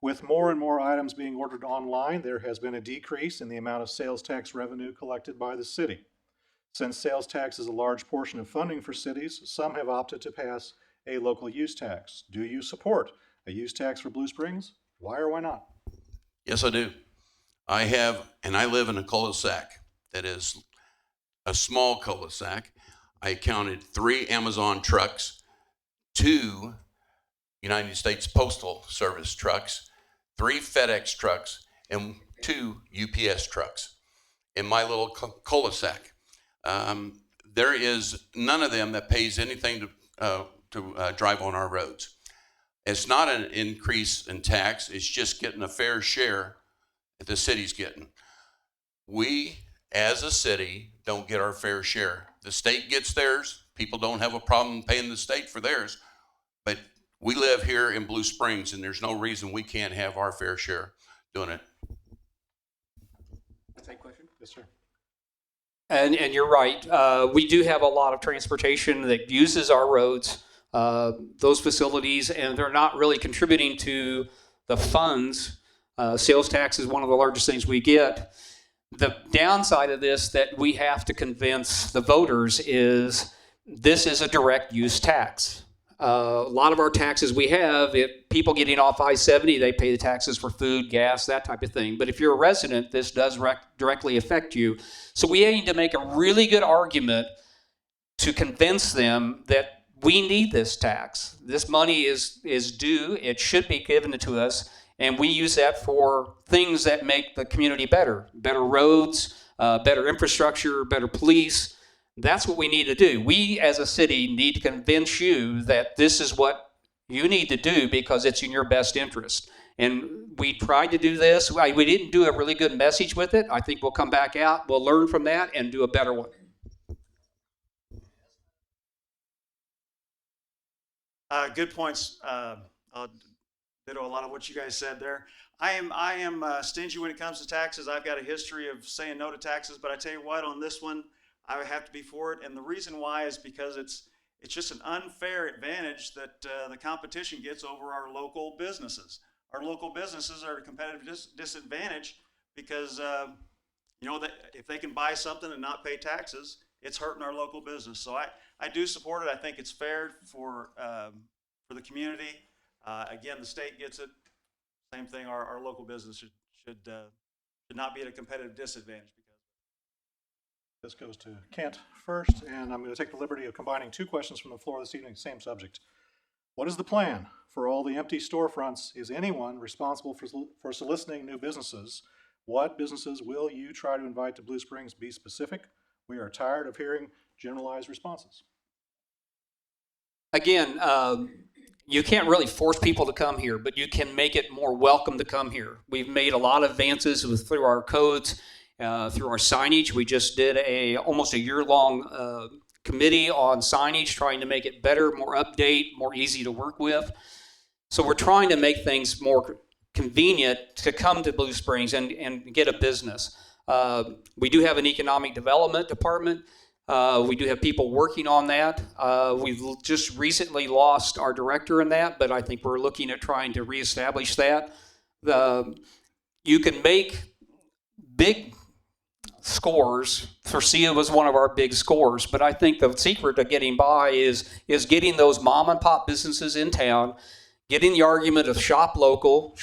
with more and more items being ordered online, there has been a decrease in the amount of sales tax revenue collected by the city. Since sales tax is a large portion of funding for cities, some have opted to pass a local use tax. Do you support a use tax for Blue Springs? Why or why not? Yes, I do. I have, and I live in a cul-de-sac that is a small cul-de-sac. I counted 3 Amazon trucks, 2 United States Postal Service trucks, 3 FedEx trucks, and 2 UPS trucks in my little cul-de-sac. There is none of them that pays anything to drive on our roads. It's not an increase in tax. It's just getting a fair share that the city's getting. We, as a city, don't get our fair share. The state gets theirs. People don't have a problem paying the state for theirs. But we live here in Blue Springs, and there's no reason we can't have our fair share doing it. Yes, sir. And you're right. We do have a lot of transportation that uses our roads, those facilities, and they're not really contributing to the funds. Sales tax is one of the largest things we get. The downside of this that we have to convince the voters is this is a direct use tax. A lot of our taxes we have, if people getting off I-70, they pay the taxes for food, gas, that type of thing. But if you're a resident, this does directly affect you. So we need to make a really good argument to convince them that we need this tax. This money is due. It should be given to us. And we use that for things that make the community better. Better roads, better infrastructure, better police. That's what we need to do. We as a city need to convince you that this is what you need to do because it's in your best interest. And we tried to do this. We didn't do a really good message with it. I think we'll come back out, we'll learn from that and do a better one. Good points. I'll ditto a lot of what you guys said there. I am stingy when it comes to taxes. I've got a history of saying no to taxes, but I tell you what, on this one, I would have to be for it. And the reason why is because it's just an unfair advantage that the competition gets over our local businesses. Our local businesses are at a competitive disadvantage because that if they can buy something and not pay taxes, it's hurting our local business. So I do support it. I think it's fair for the community. Again, the state gets it. Same thing. Our local business should not be at a competitive disadvantage. This goes to Kent first, and I'm going to take the liberty of combining 2 questions from the floor this evening, same subject. What is the plan for all the empty storefronts? Is anyone responsible for soliciting new businesses? What businesses will you try to invite to Blue Springs? Be specific. We are tired of hearing generalized responses. Again, you can't really force people to come here, but you can make it more welcome to come here. We've made a lot of advances through our codes, through our signage. We just did almost a year-long committee on signage, trying to make it better, more update, more easy to work with. So we're trying to make things more convenient to come to Blue Springs and get a business. We do have an economic development department. We do have people working on that. We've just recently lost our director in that, but I think we're looking at trying to reestablish that. You can make big scores. Forcia was one of our big scores, but I think the secret to getting by is getting those mom and pop businesses in town, getting the argument of shop local,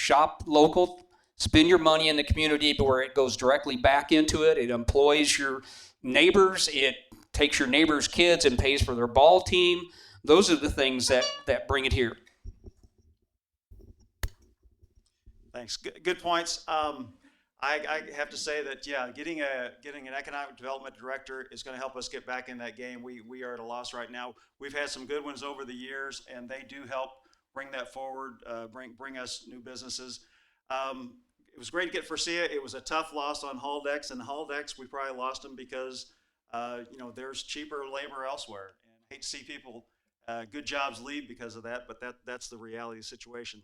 spend your money in the community but where it goes directly back into it. It employs your neighbors. It takes your neighbors' kids and pays for their ball team. Those are the things that bring it here. Thanks. Good points. I have to say that, yeah, getting an economic development director is going to help us get back in that game. We are at a loss right now. We've had some good ones over the years, and they do help bring that forward, bring us new businesses. It was great to get Forcia. It was a tough loss on Haldex, and Haldex, we probably lost them because there's cheaper labor elsewhere. And I hate to see people, good jobs leave because of that, but that's the reality of the situation.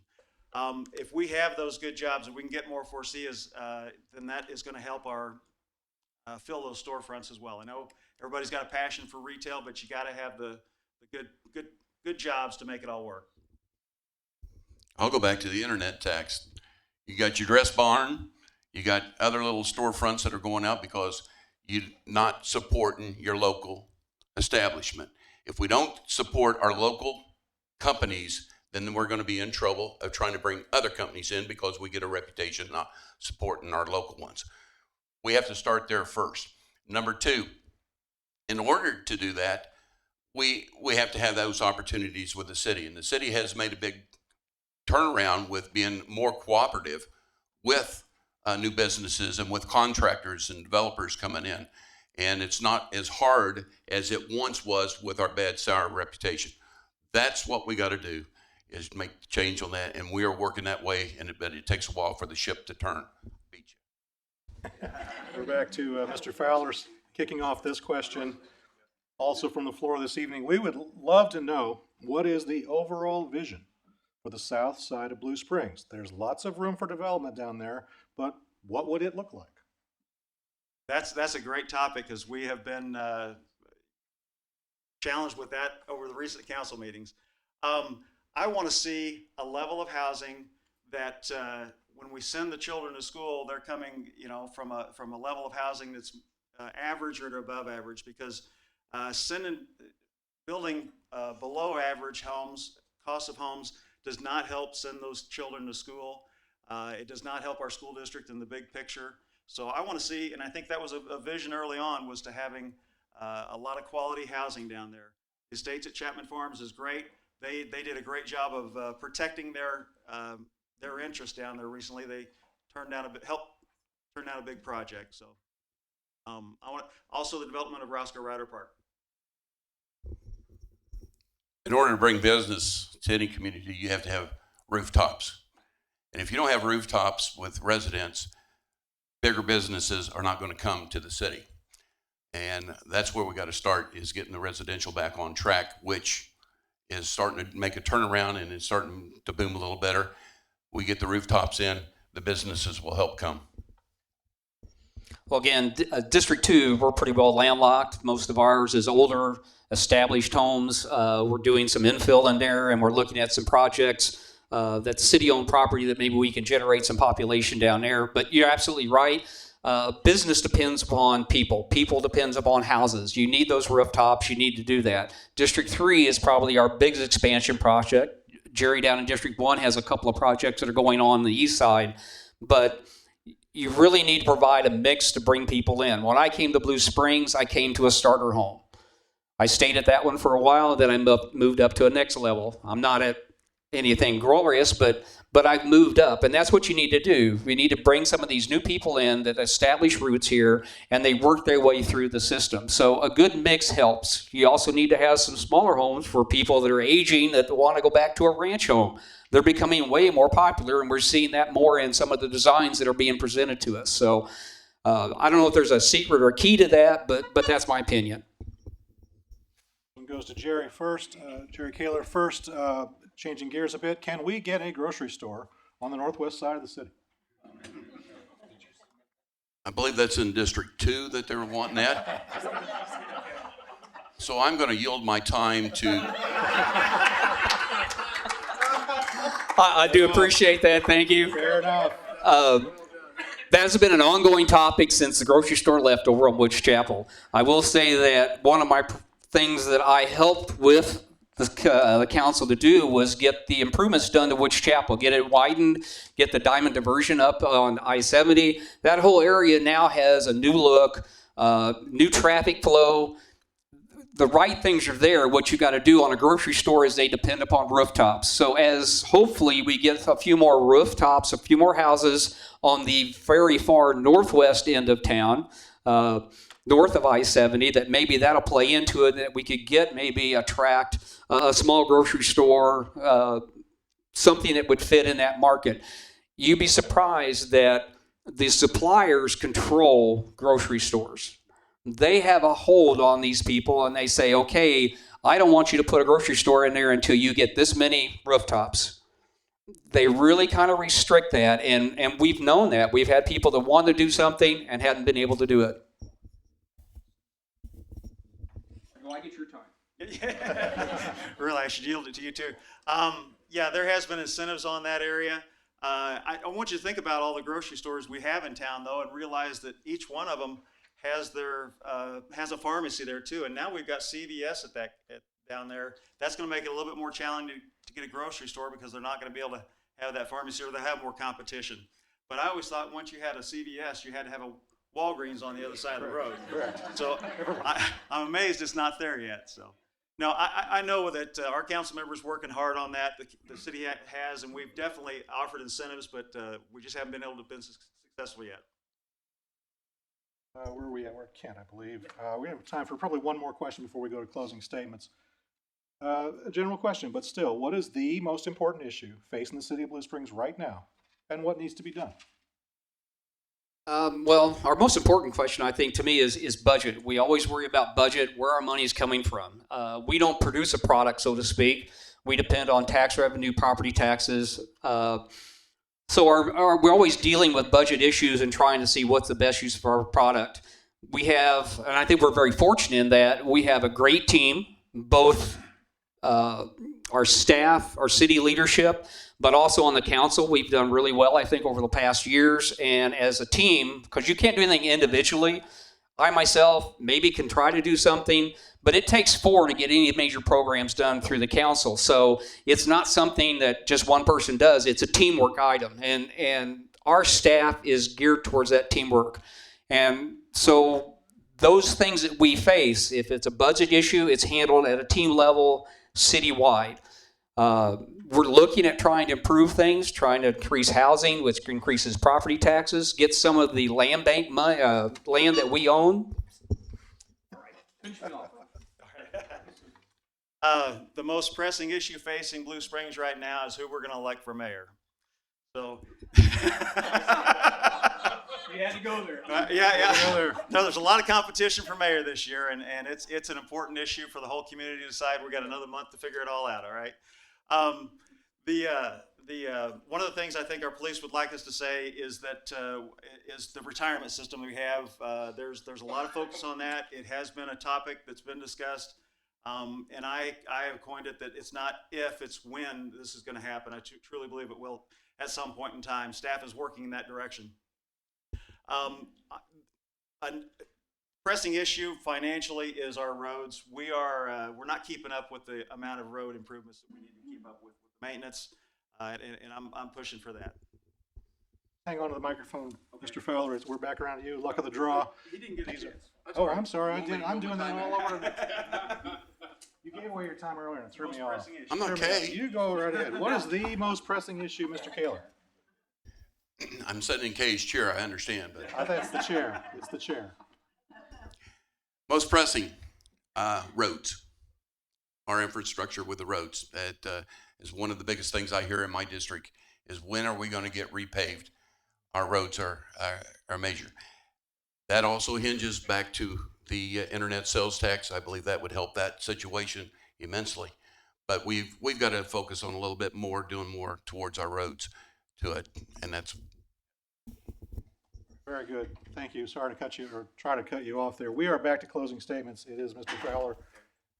If we have those good jobs and we can get more Forcias, then that is going to help our fill those storefronts as well. I know everybody's got a passion for retail, but you got to have the good jobs to make it all work. I'll go back to the internet tax. You got your dress barn, you got other little storefronts that are going out because you're not supporting your local establishment. If we don't support our local companies, then we're going to be in trouble of trying to bring other companies in because we get a reputation not supporting our local ones. We have to start there first. Number two, in order to do that, we have to have those opportunities with the city. And the city has made a big turnaround with being more cooperative with new businesses and with contractors and developers coming in. And it's not as hard as it once was with our bad, sour reputation. That's what we got to do, is make the change on that. And we are working that way, but it takes a while for the ship to turn. Beat you. We're back to Mr. Fowler's kicking off this question. Also from the floor this evening, we would love to know, what is the overall vision for the south side of Blue Springs? There's lots of room for development down there, but what would it look like? That's a great topic, because we have been challenged with that over the recent council meetings. I want to see a level of housing that when we send the children to school, they're coming, from a level of housing that's average or above average, because building below average homes, cost of homes, does not help send those children to school. It does not help our school district in the big picture. So I want to see, and I think that was a vision early on, was to having a lot of quality housing down there. The Estates at Chapman Farms is great. They did a great job of protecting their interest down there recently. They helped turn down a big project. So I want also the development of Roscoe Rider Park. In order to bring business to any community, you have to have rooftops. And if you don't have rooftops with residents, bigger businesses are not going to come to the city. And that's where we got to start, is getting the residential back on track, which is starting to make a turnaround and it's starting to boom a little better. We get the rooftops in, the businesses will help come. Well, again, District 2, we're pretty well landlocked. Most of ours is older, established homes. We're doing some infill in there, and we're looking at some projects that's city-owned property that maybe we can generate some population down there. But you're absolutely right. Business depends upon people. People depends upon houses. You need those rooftops. You need to do that. District 3 is probably our biggest expansion project. Jerry down in District 1 has a couple of projects that are going on the east side. But you really need to provide a mix to bring people in. When I came to Blue Springs, I came to a starter home. I stayed at that one for a while, then I moved up to a next level. I'm not at anything glorious, but I've moved up, and that's what you need to do. We need to bring some of these new people in that establish roots here, and they work their way through the system. So a good mix helps. You also need to have some smaller homes for people that are aging that want to go back to a ranch home. They're becoming way more popular, and we're seeing that more in some of the designs that are being presented to us. So I don't know if there's a secret or key to that, but that's my opinion. One goes to Jerry first. Jerry Kaler first. Changing gears a bit, can we get a grocery store on the northwest side of the city? I believe that's in District 2 that they're wanting that. So I'm going to yield my time to... I do appreciate that. Thank you. Fair enough. That has been an ongoing topic since the grocery store left over on Woods Chapel. I will say that one of my things that I helped with the council to do was get the improvements done to Woods Chapel, get it widened, get the diamond diversion up on I-70. That whole area now has a new look, new traffic flow. The right things are there. What you got to do on a grocery store is they depend upon rooftops. So as hopefully we get a few more rooftops, a few more houses on the very far northwest end of town, north of I-70, that maybe that'll play into it, that we could get maybe attract a small grocery store, something that would fit in that market. You'd be surprised that the suppliers control grocery stores. They have a hold on these people, and they say, okay, I don't want you to put a grocery store in there until you get this many rooftops. They really kind of restrict that, and we've known that. We've had people that want to do something and hadn't been able to do it. Do I get your time? Really, I should yield it to you too. Yeah, there has been incentives on that area. I want you to think about all the grocery stores we have in town, though, and realize that each one of them has has a pharmacy there too. And now we've got CVS down there. That's going to make it a little bit more challenging to get a grocery store because they're not going to be able to have that pharmacy, or they have more competition. But I always thought once you had a CVS, you had to have a Walgreens on the other side of the road. Correct. So I'm amazed it's not there yet. So. No, I know that our council members working hard on that. The city has, and we've definitely offered incentives, but we just haven't been able to be successful yet. Where are we at? We're at Kent, I believe. We have time for probably one more question before we go to closing statements. A general question, but still, what is the most important issue facing the city of Blue Springs right now, and what needs to be done? Well, our most important question, I think, to me is budget. We always worry about budget, where our money is coming from. We don't produce a product, so to speak. We depend on tax revenue, property taxes. So we're always dealing with budget issues and trying to see what's the best use for our product. We have, and I think we're very fortunate in that, we have a great team, both our staff, our city leadership, but also on the council. We've done really well, I think, over the past years. And as a team, because you can't do anything individually, I myself maybe can try to do something, but it takes four to get any major programs done through the council. So it's not something that just one person does. It's a teamwork item. And our staff is geared towards that teamwork. And so those things that we face, if it's a budget issue, it's handled at a team level, citywide. We're looking at trying to improve things, trying to increase housing, which increases property taxes, get some of the land bank money, land that we own. The most pressing issue facing Blue Springs right now is who we're going to elect for mayor. So. You had to go there. Yeah. No, there's a lot of competition for mayor this year, and it's an important issue for the whole community to decide. We got another month to figure it all out. All right. One of the things I think our police would like us to say is that is the retirement system we have. There's a lot of focus on that. It has been a topic that's been discussed, and I have coined it that it's not if, it's when this is going to happen. I truly believe it will at some point in time. Staff is working in that direction. A pressing issue financially is our roads. We're not keeping up with the amount of road improvements that we need to keep up with maintenance, and I'm pushing for that. Hang on to the microphone, Mr. Fowler. We're back around to you. Luck of the draw. He didn't get a chance. Oh, I'm sorry. I'm doing that all over. You gave away your time earlier and threw me off. I'm okay. You go right ahead. What is the most pressing issue, Mr. Kaler? I'm sitting in Kay's chair, I understand, but I think it's the chair. It's the chair. most pressing, roads. Our infrastructure with the roads. That is one of the biggest things I hear in my district is when are we going to get repaved? Our roads are major. That also hinges back to the internet sales tax. I believe that would help that situation immensely. But we've got to focus on a little bit more, doing more towards our roads to it, and that's very good. Thank you. Sorry to cut you or try to cut you off there. We are back to closing statements. It is Mr. Fowler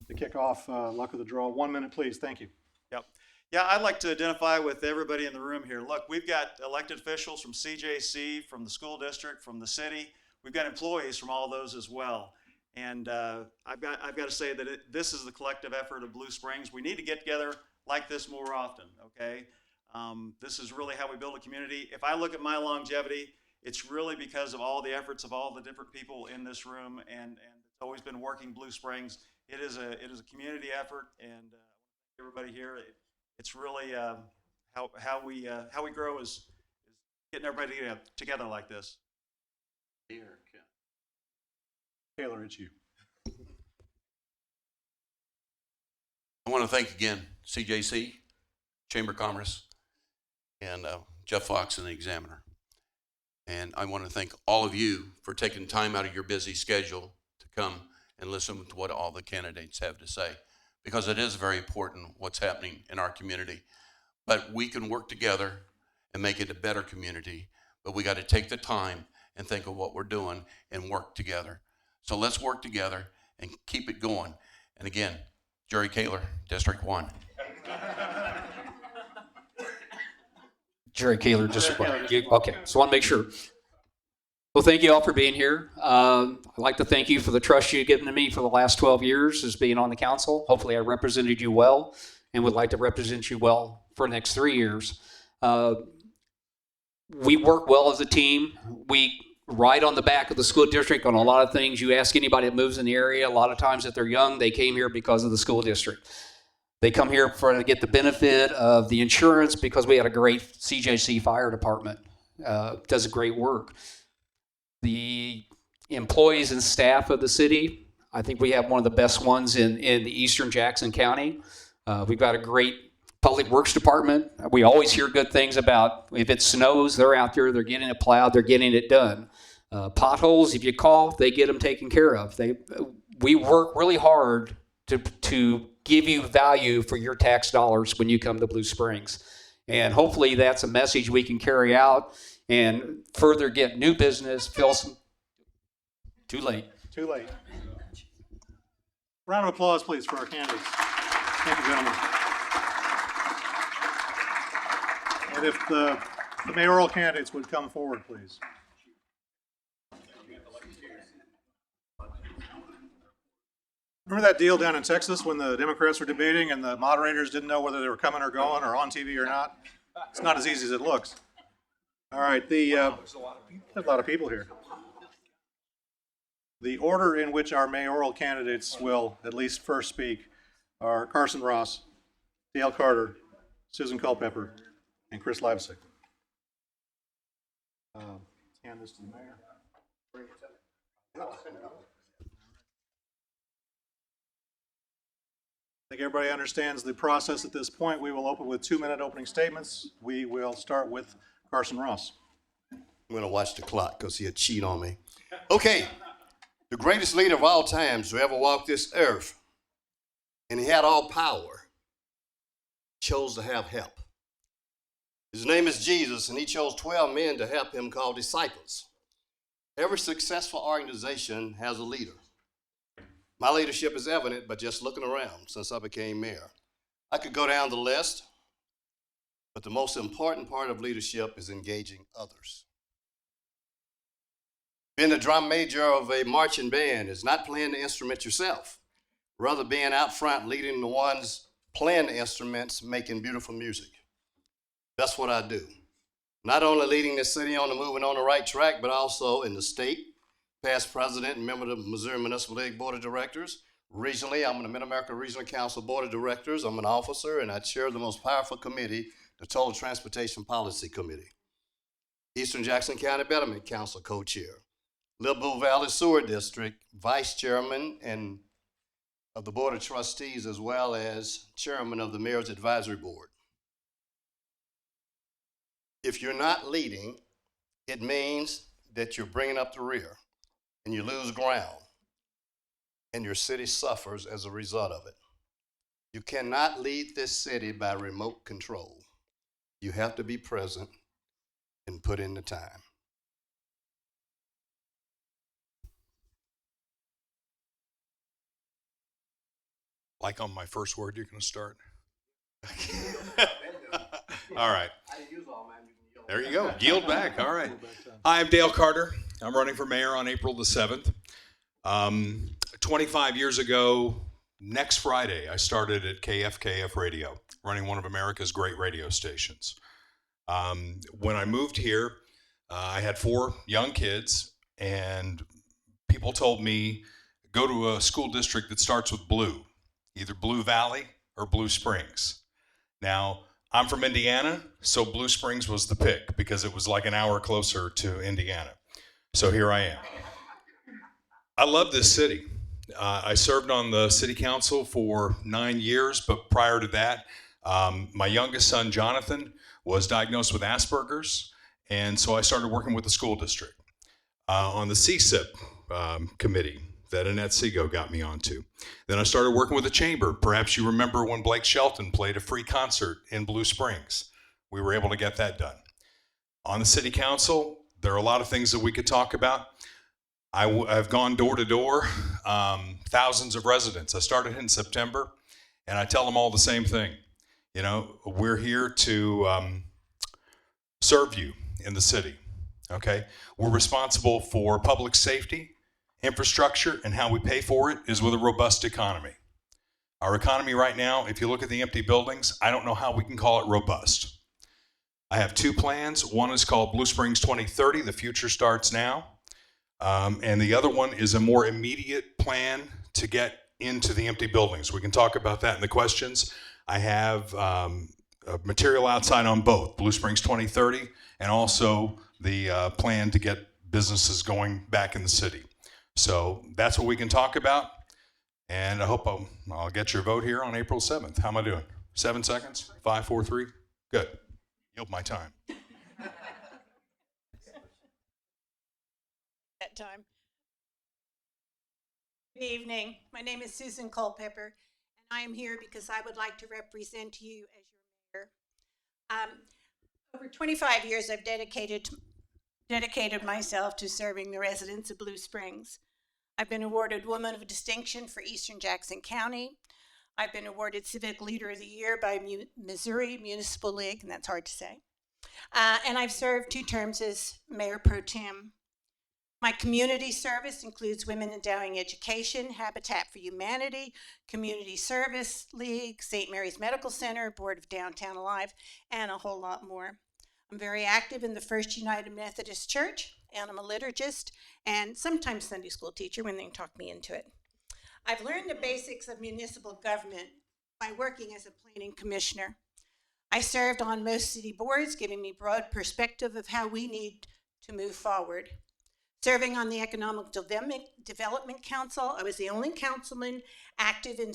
to kick off luck of the draw. 1 minute, please. Thank you. Yep. Yeah, I'd like to identify with everybody in the room here. Look, we've got elected officials from CJC, from the school district, from the city. We've got employees from all those as well. And I've got to say that this is the collective effort of Blue Springs. We need to get together like this more often, okay? This is really how we build a community. If I look at my longevity, it's really because of all the efforts of all the different people in this room, and it's always been working Blue Springs. It is a community effort, and everybody here, it's really how we grow is getting everybody together like this. Taylor, it's you. I want to thank again CJC, Chamber of Commerce, and Jeff Fox and the Examiner. And I want to thank all of you for taking time out of your busy schedule to come and listen to what all the candidates have to say, because it is very important what's happening in our community. But we can work together and make it a better community, but we got to take the time and think of what we're doing and work together. So let's work together and keep it going. And again, Jerry Kaler, District 1. Jerry Kaler, District 1. Okay, so I want to make sure. Well, thank you all for being here. I'd like to thank you for the trust you've given to me for the last 12 years as being on the council. Hopefully I represented you well and would like to represent you well for the next 3 years. We work well as a team. We ride on the back of the school district on a lot of things. You ask anybody that moves in the area, a lot of times if they're young, they came here because of the school district. They come here to get the benefit of the insurance because we had a great CJC fire department. Does great work. The employees and staff of the city, I think we have one of the best ones in the eastern Jackson County. We've got a great public works department. We always hear good things about if it snows, they're out there, they're getting it plowed, they're getting it done. Potholes, if you call, they get them taken care of. We work really hard to give you value for your tax dollars when you come to Blue Springs. And hopefully that's a message we can carry out and further get new business, fill some, too late. Too late. Round of applause, please, for our candidates. Thank you, gentlemen. And if the mayoral candidates would come forward, please. Remember that deal down in Texas when the Democrats were debating and the moderators didn't know whether they were coming or going or on TV or not? It's not as easy as it looks. All right, there's a lot of people here. The order in which our mayoral candidates will at least first speak are Carson Ross, Dale Carter, Susan Culpepper, and Chris Leipzig. Hand this to the mayor. I think everybody understands the process at this point. We will open with 2-minute opening statements. We will start with Carson Ross. I'm going to watch the clock because he'll cheat on me. Okay, the greatest leader of all times who ever walked this earth, and he had all power, chose to have help. His name is Jesus, and he chose 12 men to help him called disciples. Every successful organization has a leader. My leadership is evident, but just looking around since I became mayor. I could go down the list, but the most important part of leadership is engaging others. Being the drum major of a marching band is not playing the instrument yourself, rather being out front leading the ones playing the instruments, making beautiful music. That's what I do. Not only leading the city on the moving on the right track, but also in the state, past president and member of the Missouri Municipal League Board of Directors. Regionally, I'm on the Mid-America Regional Council Board of Directors. I'm an officer, and I chair the most powerful committee, the Total Transportation Policy Committee. Eastern Jackson County Betterment Council co-chair. Little Valley Sewer District vice chairman and of the Board of Trustees, as well as chairman of the Mayor's Advisory Board. If you're not leading, it means that you're bringing up the rear and you lose ground and your city suffers as a result of it. You cannot lead this city by remote control. You have to be present and put in the time. Like on my first word, you're going to start? All right. There you go. Yield back. All right. Hi, I'm Dale Carter. I'm running for mayor on April the 7th. 25 years ago, next Friday, I started at KFKF Radio, running one of America's great radio stations. When I moved here, I had 4 young kids, and people told me, go to a school district that starts with blue, either Blue Valley or Blue Springs. Now, I'm from Indiana, so Blue Springs was the pick because it was like an hour closer to Indiana. So here I am. I love this city. I served on the city council for 9 years, but prior to that, my youngest son, Jonathan, was diagnosed with Asperger's, and so I started working with the school district on the CSIP committee that Annette Seago got me onto. Then I started working with the chamber. Perhaps you remember when Blake Shelton played a free concert in Blue Springs. We were able to get that done. On the city council, there are a lot of things that we could talk about. I've gone door to door, thousands of residents. I started in September, And I tell them all the same thing. You know, we're here to serve you in the city, okay? We're responsible for public safety, infrastructure, and how we pay for it is with a robust economy. Our economy right now, if you look at the empty buildings, I don't know how we can call it robust. I have two plans. One is called Blue Springs 2030, the future starts now. And the other one is a more immediate plan to get into the empty buildings. We can talk about that in the questions. I have material outside on both, Blue Springs 2030 and also the plan to get businesses going back in the city. So that's what we can talk about. And I hope I'll get your vote here on April 7th. How am I doing? 7 seconds? 5, 4, 3? Good. Yield my time. That time. Good evening. My name is Susan Culpepper, and I am here because I would like to represent you as your mayor. Over 25 years, I've dedicated myself to serving the residents of Blue Springs. I've been awarded Woman of Distinction for Eastern Jackson County. I've been awarded Civic Leader of the Year by Missouri Municipal League, and that's hard to say. And I've served 2 terms as Mayor Pro Tem. My community service includes Women Endowing Education, Habitat for Humanity, Community Service League, St. Mary's Medical Center, Board of Downtown Alive, and a whole lot more. I'm very active in the First United Methodist Church, and I'm a liturgist and sometimes Sunday school teacher when they talk me into it. I've learned the basics of municipal government by working as a planning commissioner. I served on most city boards, giving me broad perspective of how we need to move forward. Serving on the Economic Development Council, I was the only councilman active in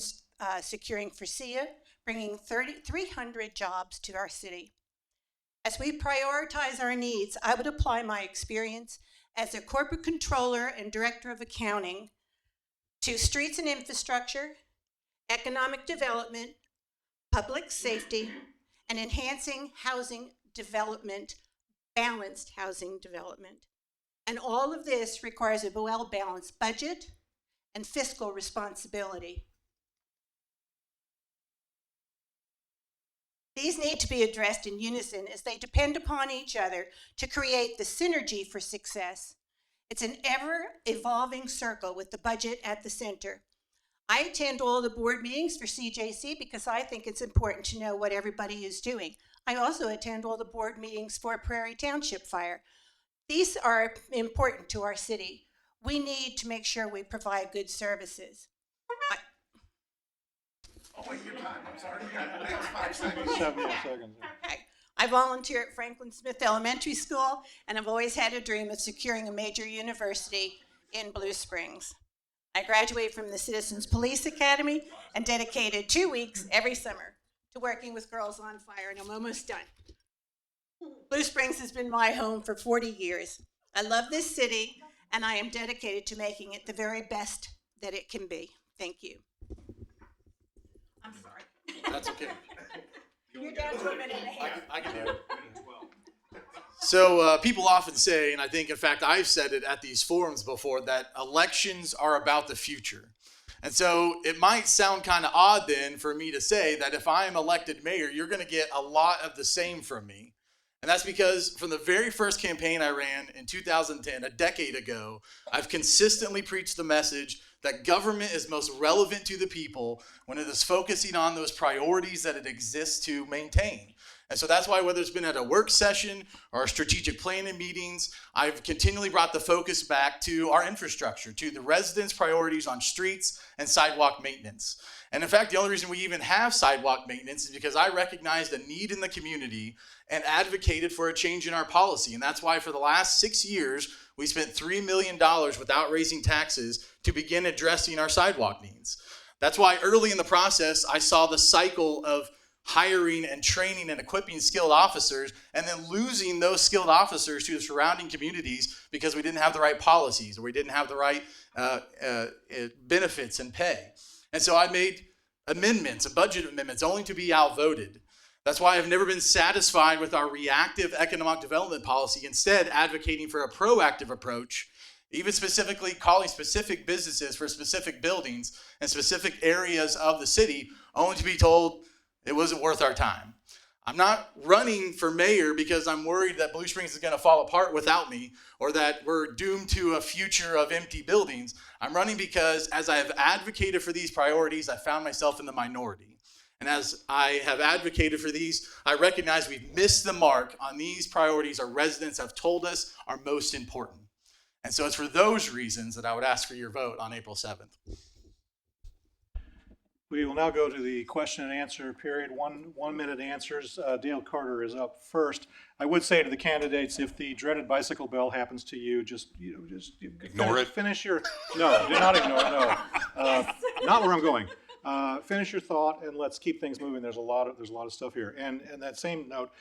securing FRCIA, bringing 300 jobs to our city. As we prioritize our needs, I would apply my experience as a corporate controller and director of accounting to streets and infrastructure, economic development, public safety, and enhancing housing development, balanced housing development. And all of this requires a well-balanced budget and fiscal responsibility. These need to be addressed in unison as they depend upon each other to create the synergy for success. It's an ever-evolving circle with the budget at the center. I attend all the board meetings for CJC because I think it's important to know what everybody is doing. I also attend all the board meetings for Prairie Township Fire. These are important to our city. We need to make sure we provide good services. Okay. I volunteer at Franklin Smith Elementary School, and I've always had a dream of securing a major university in Blue Springs. I graduated from the Citizens Police Academy and dedicated 2 weeks every summer to working with Girls on Fire, and I'm almost done. Blue Springs has been my home for 40 years. I love this city, and I am dedicated to making it the very best that it can be. Thank you. I'm sorry. That's okay. You're down to a minute and a half. I can do it. So people often say, and I think, in fact, I've said it at these forums before, that elections are about the future. And so it might sound kind of odd then for me to say that if I'm elected mayor, you're going to get a lot of the same from me. And that's because from the very first campaign I ran in 2010, a decade ago, I've consistently preached the message that government is most relevant to the people when it is focusing on those priorities that it exists to maintain. And so that's why, whether it's been at a work session or strategic planning meetings, I've continually brought the focus back to our infrastructure, to the residents' priorities on streets and sidewalk maintenance. And in fact, the only reason we even have sidewalk maintenance is because I recognized a need in the community and advocated for a change in our policy. And that's why for the last 6 years, we spent $3 million without raising taxes to begin addressing our sidewalk needs. That's why early in the process, I saw the cycle of hiring and training and equipping skilled officers and then losing those skilled officers to the surrounding communities because we didn't have the right policies or we didn't have the right benefits and pay. And so I made amendments, budget amendments, only to be outvoted. That's why I've never been satisfied with our reactive economic development policy, instead advocating for a proactive approach even specifically calling specific businesses for specific buildings and specific areas of the city, only to be told it wasn't worth our time. I'm not running for mayor because I'm worried that Blue Springs is going to fall apart without me or that we're doomed to a future of empty buildings. I'm running because as I have advocated for these priorities, I found myself in the minority. And as I have advocated for these, I recognize we've missed the mark on these priorities our residents have told us are most important. And so it's for those reasons that I would ask for your vote on April 7th. We will now go to the question and answer period, 1 minute answers. Dale Carter is up first. I would say to the candidates, if the dreaded bicycle bell happens to you, just Ignore it. Finish your, no, do not ignore it, no. Not where I'm going. Finish your thought and let's keep things moving. There's a lot of stuff here. And that same note,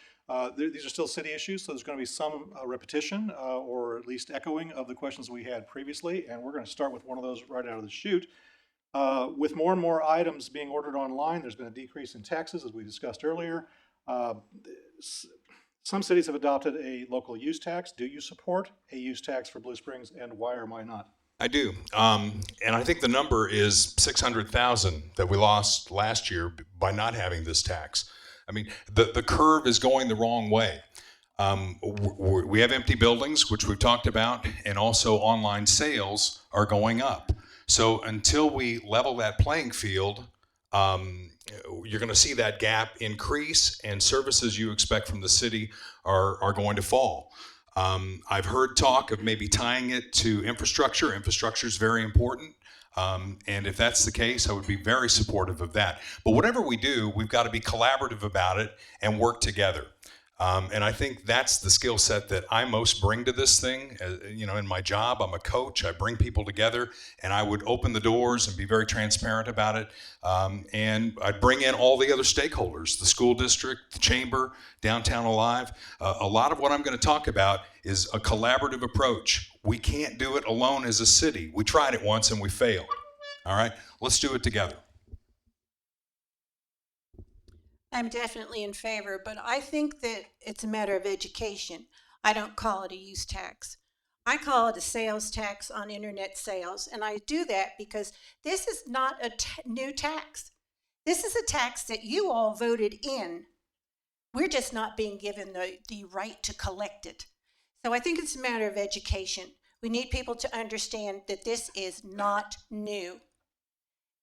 these are still city issues, so there's going to be some repetition or at least echoing of the questions we had previously. And we're going to start with one of those right out of the chute. With more and more items being ordered online, there's been a decrease in taxes, as we discussed earlier. Some cities have adopted a local use tax. Do you support a use tax for Blue Springs, and why or why not? I do. And I think the number is 600,000 that we lost last year by not having this tax. I mean, the curve is going the wrong way. We have empty buildings, which we've talked about, and also online sales are going up. So until we level that playing field, you're going to see that gap increase, and services you expect from the city are going to fall. I've heard talk of maybe tying it to infrastructure. Infrastructure is very important. And if that's the case, I would be very supportive of that. But whatever we do, we've got to be collaborative about it and work together. And I think that's the skill set that I most bring to this thing. In my job, I'm a coach. I bring people together, and I would open the doors and be very transparent about it. And I'd bring in all the other stakeholders, the school district, the chamber, Downtown Alive. A lot of what I'm going to talk about is a collaborative approach. We can't do it alone as a city. We tried it once and we failed. All right, let's do it together. I'm definitely in favor, but I think that it's a matter of education. I don't call it a use tax. I call it a sales tax on internet sales, and I do that because this is not a new tax. This is a tax that you all voted in. We're just not being given the right to collect it. So I think it's a matter of education. We need people to understand that this is not new.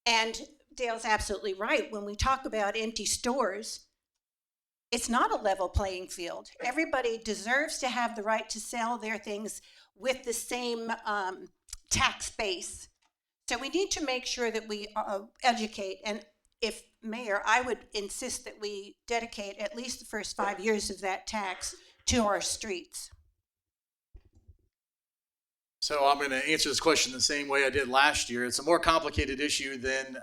And Dale's absolutely right. When we talk about empty stores, it's not a level playing field. Everybody deserves to have the right to sell their things with the same tax base. So we need to make sure that we educate. And if mayor, I would insist that we dedicate at least the first 5 years of that tax to our streets. So I'm going to answer this question the same way I did last year. It's a more complicated issue than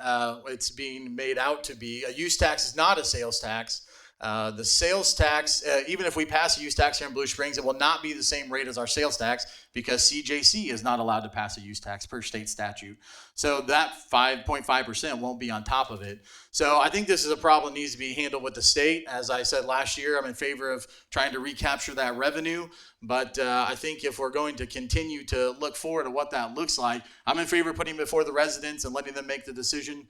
it's being made out to be. A use tax is not a sales tax. The sales tax, even if we pass a use tax here in Blue Springs, it will not be the same rate as our sales tax because CJC is not allowed to pass a use tax per state statute. So that 5.5% won't be on top of it. So I think this is a problem that needs to be handled with the state. As I said last year, I'm in favor of trying to recapture that revenue. But I think if we're going to continue to look forward to what that looks like, I'm in favor of putting it before the residents and letting them make the decision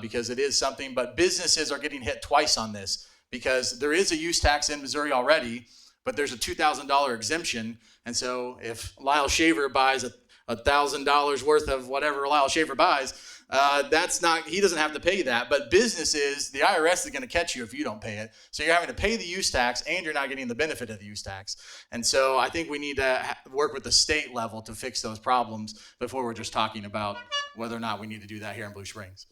because it is something. But businesses are getting hit twice on this, because there is a use tax in Missouri already, but there's a $2,000 exemption. And so if Lyle Shaver buys $1,000 worth of whatever Lyle Shaver buys, he doesn't have to pay that. But businesses, the IRS is going to catch you if you don't pay it. So you're having to pay the use tax and you're not getting the benefit of the use tax. And so I think we need to work with the state level to fix those problems before we're just talking about whether or not we need to do that here in Blue Springs.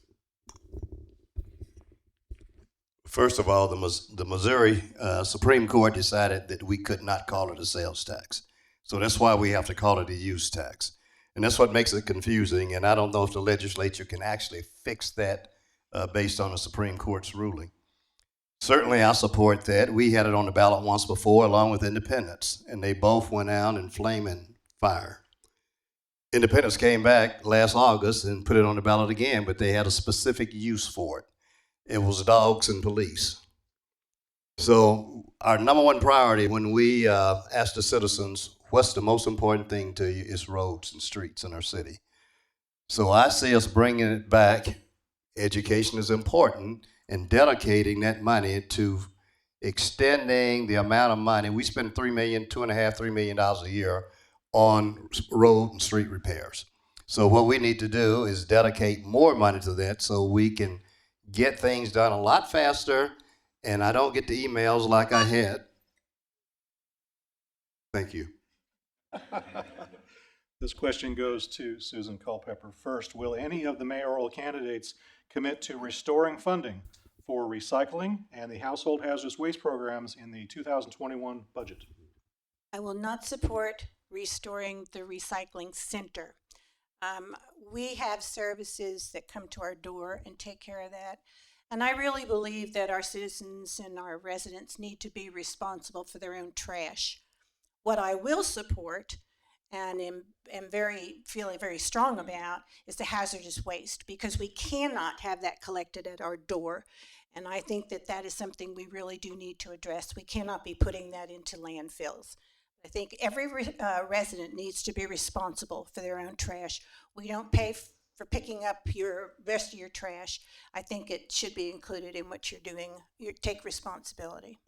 First of all, the Missouri Supreme Court decided that we could not call it a sales tax. So that's why we have to call it a use tax. And that's what makes it confusing. And I don't know if the legislature can actually fix that based on the Supreme Court's ruling. Certainly, I support that. We had it on the ballot once before along with independents, and they both went out in flaming fire. Independents came back last August and put it on the ballot again, but they had a specific use for it. It was dogs and police. So our number one priority when we asked the citizens what's the most important thing to you is roads and streets in our city. So I see us bringing it back. Education is important, and dedicating that money to extending the amount of money. We spend $3 million, $2.5, $3 million a year on road and street repairs. So what we need to do is dedicate more money to that so we can get things done a lot faster, and I don't get the emails like I had. Thank you. This question goes to Susan Culpepper. First, will any of the mayoral candidates commit to restoring funding for recycling and the household hazardous waste programs in the 2021 budget? I will not support restoring the recycling center. We have services that come to our door and take care of that. And I really believe that our citizens and our residents need to be responsible for their own trash. What I will support and am feeling very strong about is the hazardous waste, because we cannot have that collected at our door. And I think that that is something we really do need to address. We cannot be putting that into landfills. I think every resident needs to be responsible for their own trash. We don't pay for picking up your rest of your trash. I think it should be included in what you're doing. You take responsibility.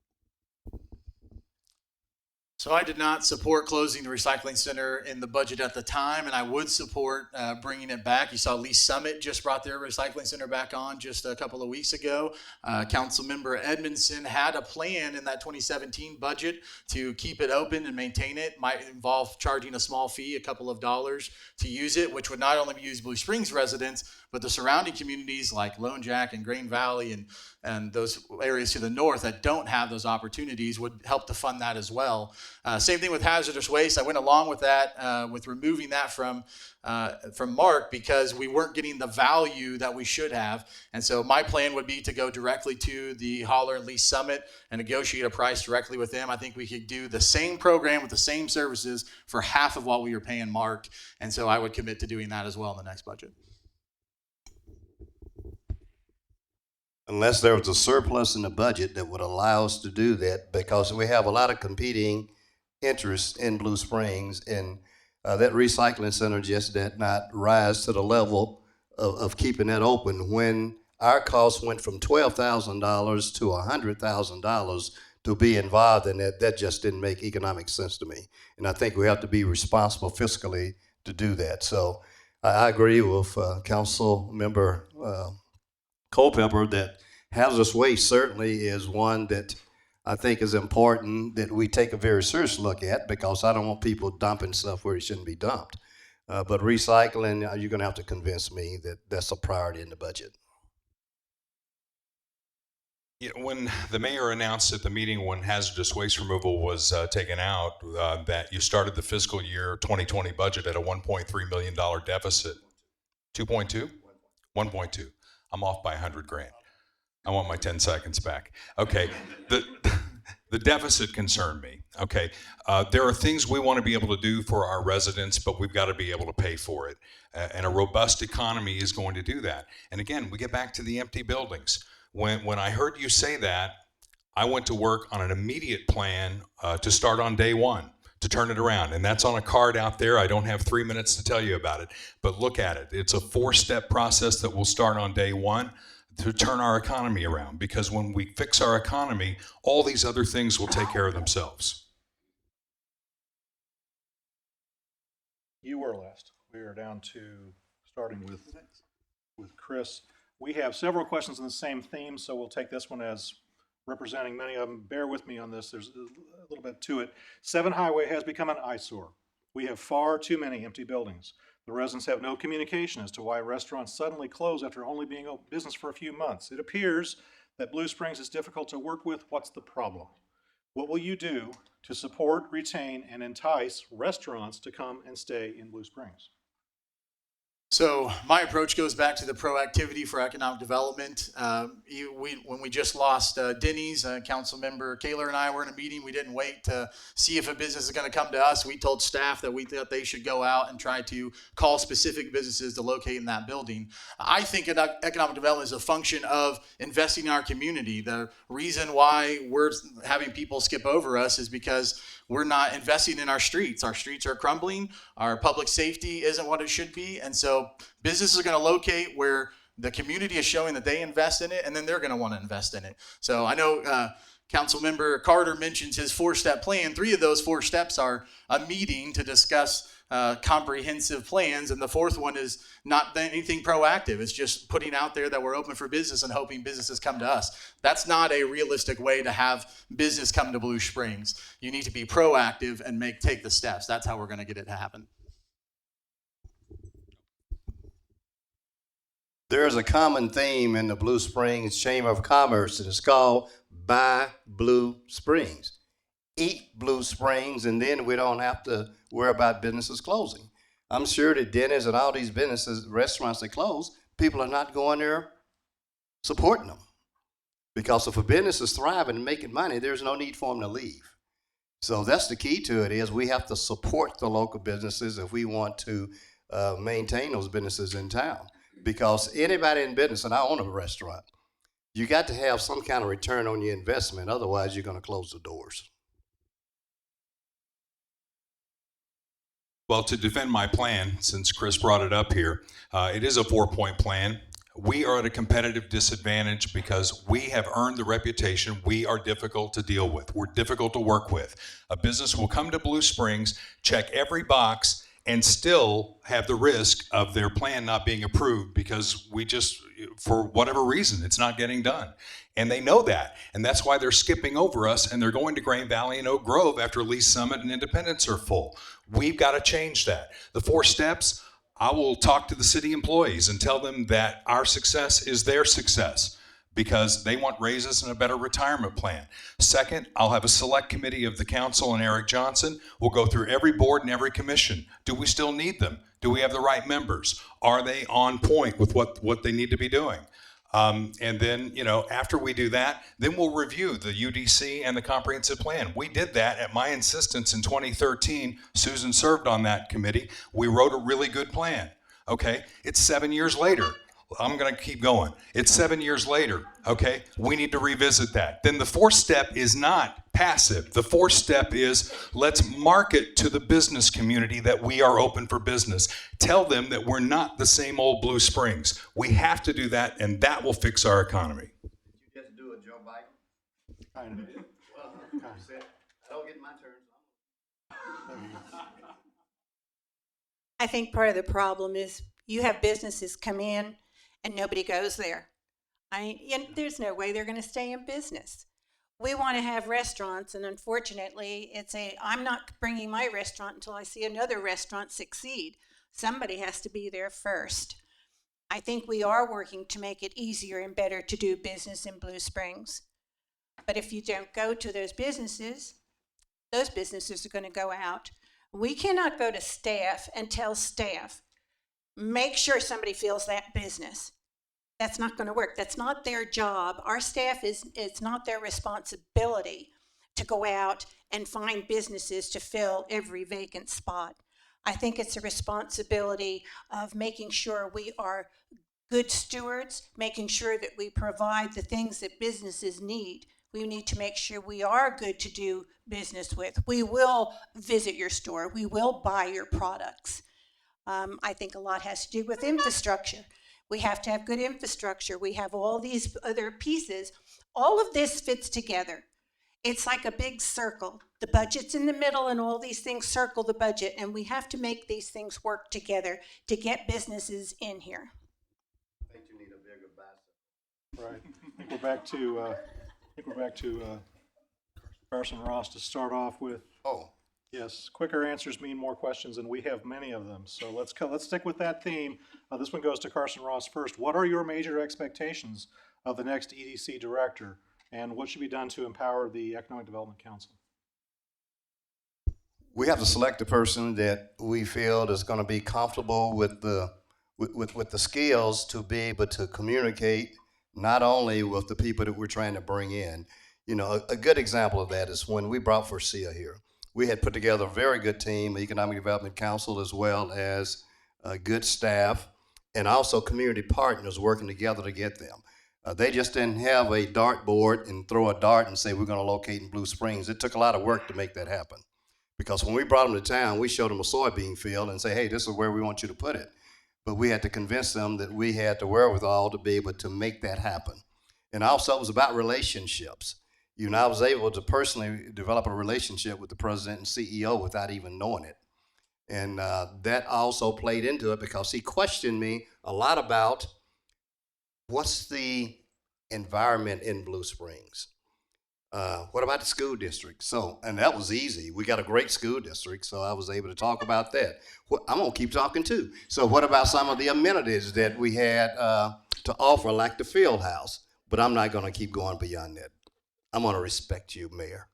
So I did not support closing the recycling center in the budget at the time, and I would support bringing it back. You saw Lee Summit just brought their recycling center back on just a couple of weeks ago. Councilmember Edmondson had a plan in that 2017 budget to keep it open and maintain it. Might involve charging a small fee, a couple of dollars to use it, which would not only be used Blue Springs residents, but the surrounding communities like Lone Jack and Grain Valley and those areas to the north that don't have those opportunities would help to fund that as well. Same thing with hazardous waste. I went along with that, with removing that from Mark, because we weren't getting the value that we should have. And so my plan would be to go directly to the Holler and Lee Summit and negotiate a price directly with them. I think we could do the same program with the same services for half of what we were paying Mark. And so I would commit to doing that as well in the next budget. Unless there was a surplus in the budget that would allow us to do that, because we have a lot of competing interests in Blue Springs, and that recycling center just did not rise to the level of keeping that open when our costs went from $12,000 to $100,000 to be involved in that. That just didn't make economic sense to me. And I think we have to be responsible fiscally to do that. So I agree with Council Member Culpepper that hazardous waste certainly is one that I think is important that we take a very serious look at, because I don't want people dumping stuff where it shouldn't be dumped. But recycling, you're going to have to convince me that that's a priority in the budget. Yeah, when the mayor announced at the meeting when hazardous waste removal was taken out, that you started the fiscal year 2020 budget at a $1.3 million deficit. 2.2? 1.2. I'm off by 100 grand. I want my 10 seconds back. Okay, the deficit concerned me. Okay, there are things we want to be able to do for our residents, but we've got to be able to pay for it. And a robust economy is going to do that. And again, we get back to the empty buildings. When I heard you say that, I went to work on an immediate plan to start on day one, to turn it around. And that's on a card out there. I don't have 3 minutes to tell you about it, but look at it. It's a 4-step process that will start on day one to turn our economy around, because when we fix our economy, all these other things will take care of themselves. You were last. We are down to starting with Chris. We have several questions in the same theme, so we'll take this one as representing many of them. Bear with me on this. There's a little bit to it. 7 Highway has become an eyesore. We have far too many empty buildings. The residents have no communication as to why restaurants suddenly close after only being open business for a few months. It appears that Blue Springs is difficult to work with. What's the problem? What will you do to support, retain, and entice restaurants to come and stay in Blue Springs? So my approach goes back to the proactivity for economic development. When we just lost Denny's, council member Kaler and I were in a meeting. We didn't wait to see if a business is going to come to us. We told staff that we thought they should go out and try to call specific businesses to locate in that building. I think economic development is a function of investing in our community. The reason why we're having people skip over us is because we're not investing in our streets. Our streets are crumbling. Our public safety isn't what it should be. And so businesses are going to locate where the community is showing that they invest in it, and then they're going to want to invest in it. So I know Councilmember Carter mentions his 4-step plan. 3 of those 4 steps are a meeting to discuss comprehensive plans, and the 4th one is not anything proactive. It's just putting out there that we're open for business and hoping businesses come to us. That's not a realistic way to have business come to Blue Springs. You need to be proactive and take the steps. That's how we're going to get it to happen. There's a common theme in the Blue Springs Chamber of Commerce, and it's called Buy Blue Springs. Eat Blue Springs, and then we don't have to worry about businesses closing. I'm sure that Denny's and all these businesses, restaurants that close, people are not going there supporting them. Because if a business is thriving and making money, there's no need for them to leave. So that's the key to it, is we have to support the local businesses if we want to maintain those businesses in town. Because anybody in business, and I own a restaurant, you got to have some kind of return on your investment. Otherwise, you're going to close the doors. Well, to defend my plan, since Chris brought it up here, it is a 4-point plan. We are at a competitive disadvantage because we have earned the reputation we are difficult to deal with. We're difficult to work with. A business will come to Blue Springs, check every box, and still have the risk of their plan not being approved because we just, for whatever reason, it's not getting done. And they know that. And that's why they're skipping over us and they're going to Grain Valley and Oak Grove after Lee Summit and Independence are full. We've got to change that. The 4 steps, I will talk to the city employees and tell them that our success is their success because they want raises and a better retirement plan. Second, I'll have a select committee of the council and Eric Johnson. We'll go through every board and every commission. Do we still need them? Do we have the right members? Are they on point with what they need to be doing? And then, after we do that, then we'll review the UDC and the comprehensive plan. We did that at my insistence in 2013. Susan served on that committee. We wrote a really good plan. Okay, it's 7 years later. I'm going to keep going. It's 7 years later, okay? We need to revisit that. Then the 4th step is not passive. The 4th step is let's market to the business community that we are open for business. Tell them that we're not the same old Blue Springs. We have to do that, and that will fix our economy. Did you just do a Joe Biden? Kind of. Well, you said, I don't get my turn. I think part of the problem is you have businesses come in and nobody goes there. There's no way they're going to stay in business. We want to have restaurants, and unfortunately, I'm not bringing my restaurant until I see another restaurant succeed. Somebody has to be there first. I think we are working to make it easier and better to do business in Blue Springs. But if you don't go to those businesses are going to go out. We cannot go to staff and tell staff, make sure somebody fills that business. That's not going to work. That's not their job. Our staff it's not their responsibility to go out and find businesses to fill every vacant spot. I think it's a responsibility of making sure we are good stewards, making sure that we provide the things that businesses need. We need to make sure we are good to do business with. We will visit your store. We will buy your products. I think a lot has to do with infrastructure. We have to have good infrastructure. We have all these other pieces. All of this fits together. It's like a big circle. The budget's in the middle and all these things circle the budget, and we have to make these things work together to get businesses in here. I think you need a bigger bicycle. Right. I think we're back to Carson Ross to start off with. Oh. Yes, quicker answers mean more questions, and we have many of them. So let's stick with that theme. This one goes to Carson Ross first. What are your major expectations of the next EDC director, and what should be done to empower the Economic Development Council? We have to select a person that we feel is going to be comfortable with the with the skills to be able to communicate not only with the people that we're trying to bring in. You know, a good example of that is when we brought Forcia here. We had put together a very good team, Economic Development Council, as well as good staff, and also community partners working together to get them. They just didn't have a dartboard and throw a dart and say, we're going to locate in Blue Springs. It took a lot of work to make that happen. Because when we brought them to town, we showed them a soybean field and say, hey, this is where we want you to put it. But we had to convince them that we had the wherewithal to be able to make that happen. And also it was about relationships. You know, I was able to personally develop a relationship with the president and CEO without even knowing it. And that also played into it because he questioned me a lot about what's the environment in Blue Springs? What about the school district? So, and that was easy. We got a great school district, so I was able to talk about that. I'm gonna keep talking too. So what about some of the amenities that we had to offer, like the field house? But I'm not gonna keep going beyond that. I'm gonna respect you, Mayor.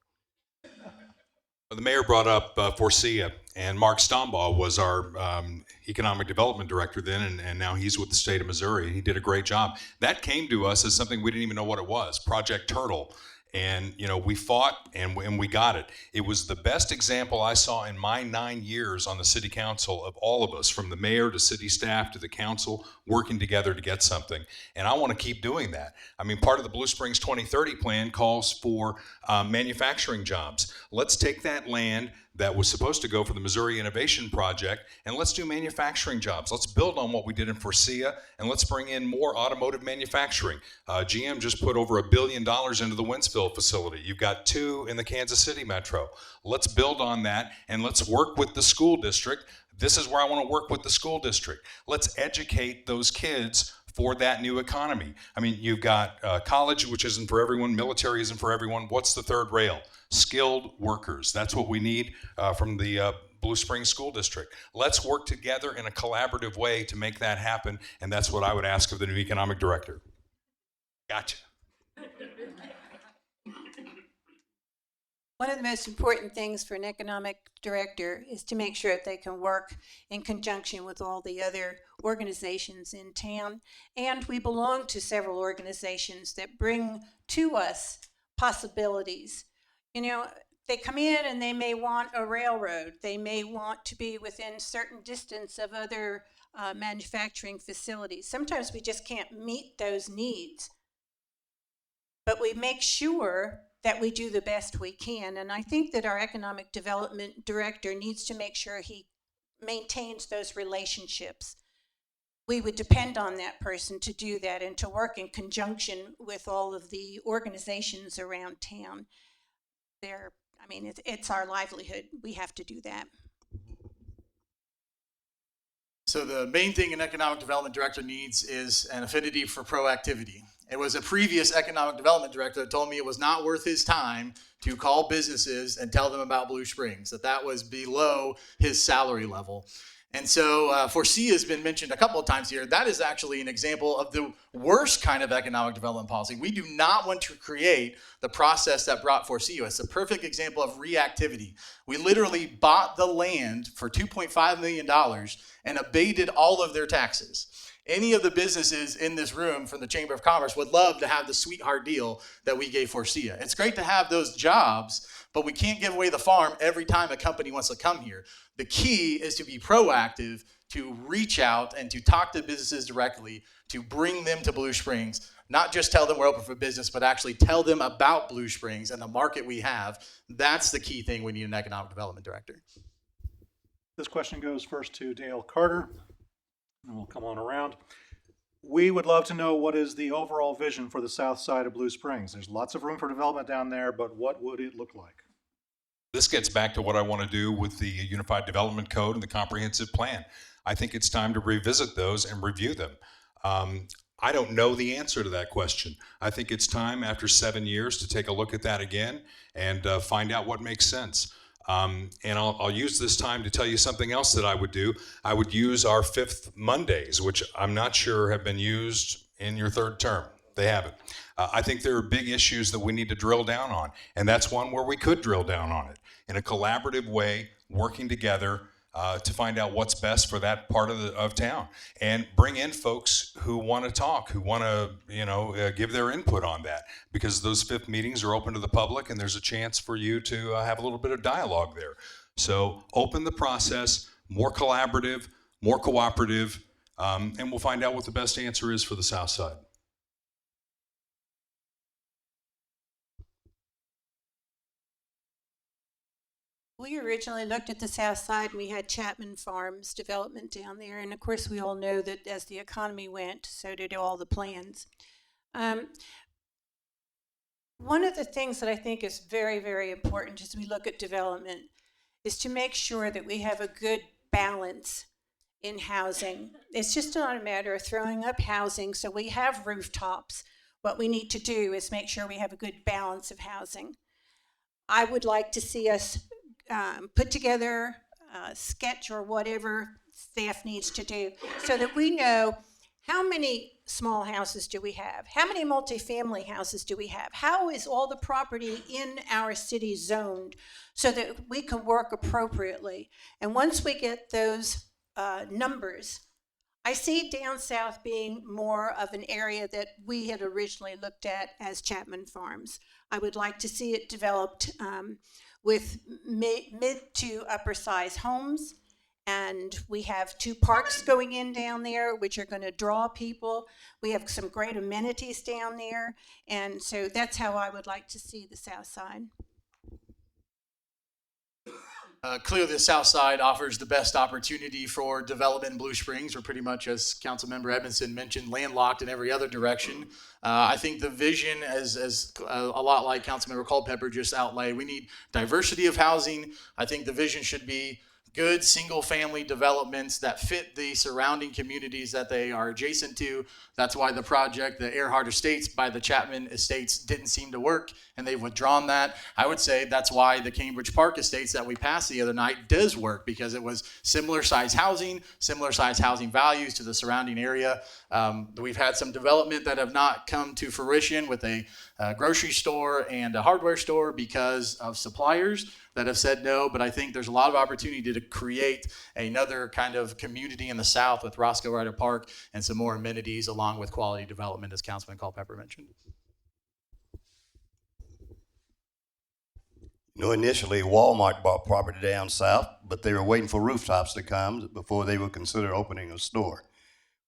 The mayor brought up Forcia, and Mark Stombaugh was our economic development director then, and now he's with the state of Missouri. He did a great job. That came to us as something we didn't even know what it was, Project Turtle. And, you know, we fought and we got it. It was the best example I saw in my 9 years on the city council of all of us, from the mayor to city staff to the council, working together to get something. And I want to keep doing that. I mean, part of the Blue Springs 2030 plan calls for manufacturing jobs. Let's take that land that was supposed to go for the Missouri Innovation Project, and let's do manufacturing jobs. Let's build on what we did in Forcia, and let's bring in more automotive manufacturing. GM just put over $1 billion into the Wentzville facility. You've got 2 in the Kansas City metro. Let's build on that, and let's work with the school district. This is where I want to work with the school district. Let's educate those kids for that new economy. I mean, you've got college, which isn't for everyone, military isn't for everyone. What's the third rail? Skilled workers. That's what we need from the Blue Springs School District. Let's work together in a collaborative way to make that happen, and that's what I would ask of the new economic director. Gotcha. One of the most important things for an economic director is to make sure that they can work in conjunction with all the other organizations in town. And we belong to several organizations that bring to us possibilities. You know, they come in and they may want a railroad. They may want to be within certain distance of other manufacturing facilities. Sometimes we just can't meet those needs. But we make sure that we do the best we can. And I think that our economic development director needs to make sure he maintains those relationships. We would depend on that person to do that and to work in conjunction with all of the organizations around town. It's our livelihood. We have to do that. So the main thing an economic development director needs is an affinity for proactivity. It was a previous economic development director that told me it was not worth his time to call businesses and tell them about Blue Springs, that was below his salary level. And so Forcia has been mentioned a couple of times here. That is actually an example of the worst kind of economic development policy. We do not want to create the process that brought Forcia. It's a perfect example of reactivity. We literally bought the land for $2.5 million and abated all of their taxes. Any of the businesses in this room from the Chamber of Commerce would love to have the sweetheart deal that we gave Forcia. It's great to have those jobs, but we can't give away the farm every time a company wants to come here. The key is to be proactive, to reach out and to talk to businesses directly, to bring them to Blue Springs, not just tell them we're open for business, but actually tell them about Blue Springs and the market we have. That's the key thing we need an economic development director. This question goes first to Dale Carter, and we'll come on around. We would love to know what is the overall vision for the south side of Blue Springs. There's lots of room for development down there, but what would it look like? This gets back to what I want to do with the Unified Development Code and the comprehensive plan. I think it's time to revisit those and review them. I don't know the answer to that question. I think it's time after 7 years to take a look at that again and find out what makes sense. And I'll use this time to tell you something else that I would do. I would use our 5th Mondays, which I'm not sure have been used in your 3rd term. They haven't. I think there are big issues that we need to drill down on, and that's one where we could drill down on it in a collaborative way, working together to find out what's best for that part of town, and bring in folks who want to talk, who want to give their input on that, because those fifth meetings are open to the public, and there's a chance for you to have a little bit of dialogue there. So open the process, more collaborative, more cooperative, and we'll find out what the best answer is for the Southside. We originally looked at the south side and we had Chapman Farms development down there. And of course, we all know that as the economy went, so did all the plans. One of the things that I think is very, very important as we look at development is to make sure that we have a good balance in housing. It's just not a matter of throwing up housing so we have rooftops. What we need to do is make sure we have a good balance of housing. I would like to see us put together a sketch or whatever staff needs to do so that we know how many small houses do we have? How many multifamily houses do we have? How is all the property in our city zoned so that we can work appropriately? And once we get those numbers, I see down south being more of an area that we had originally looked at as Chapman Farms. I would like to see it developed with mid to upper size homes. And we have 2 parks going in down there, which are going to draw people. We have some great amenities down there. And so that's how I would like to see the South Side. Clearly, the South Side offers the best opportunity for development in Blue Springs. We're pretty much, as Councilmember Edmondson mentioned, landlocked in every other direction. I think the vision is a lot like Councilmember Culpepper just outlined. We need diversity of housing. I think the vision should be good single-family developments that fit the surrounding communities that they are adjacent to. That's why the project, the Earhart Estates by the Chapman Estates, didn't seem to work, and they've withdrawn that. I would say that's why the Cambridge Park Estates that we passed the other night does work, because it was similar size housing values to the surrounding area. We've had some development that have not come to fruition with a grocery store and a hardware store because of suppliers that have said no, but I think there's a lot of opportunity to create another kind of community in the South with Roscoe Ryder Park and some more amenities along with quality development, as Councilman Culpepper mentioned. Initially Walmart bought property down south, but they were waiting for rooftops to come before they would consider opening a store.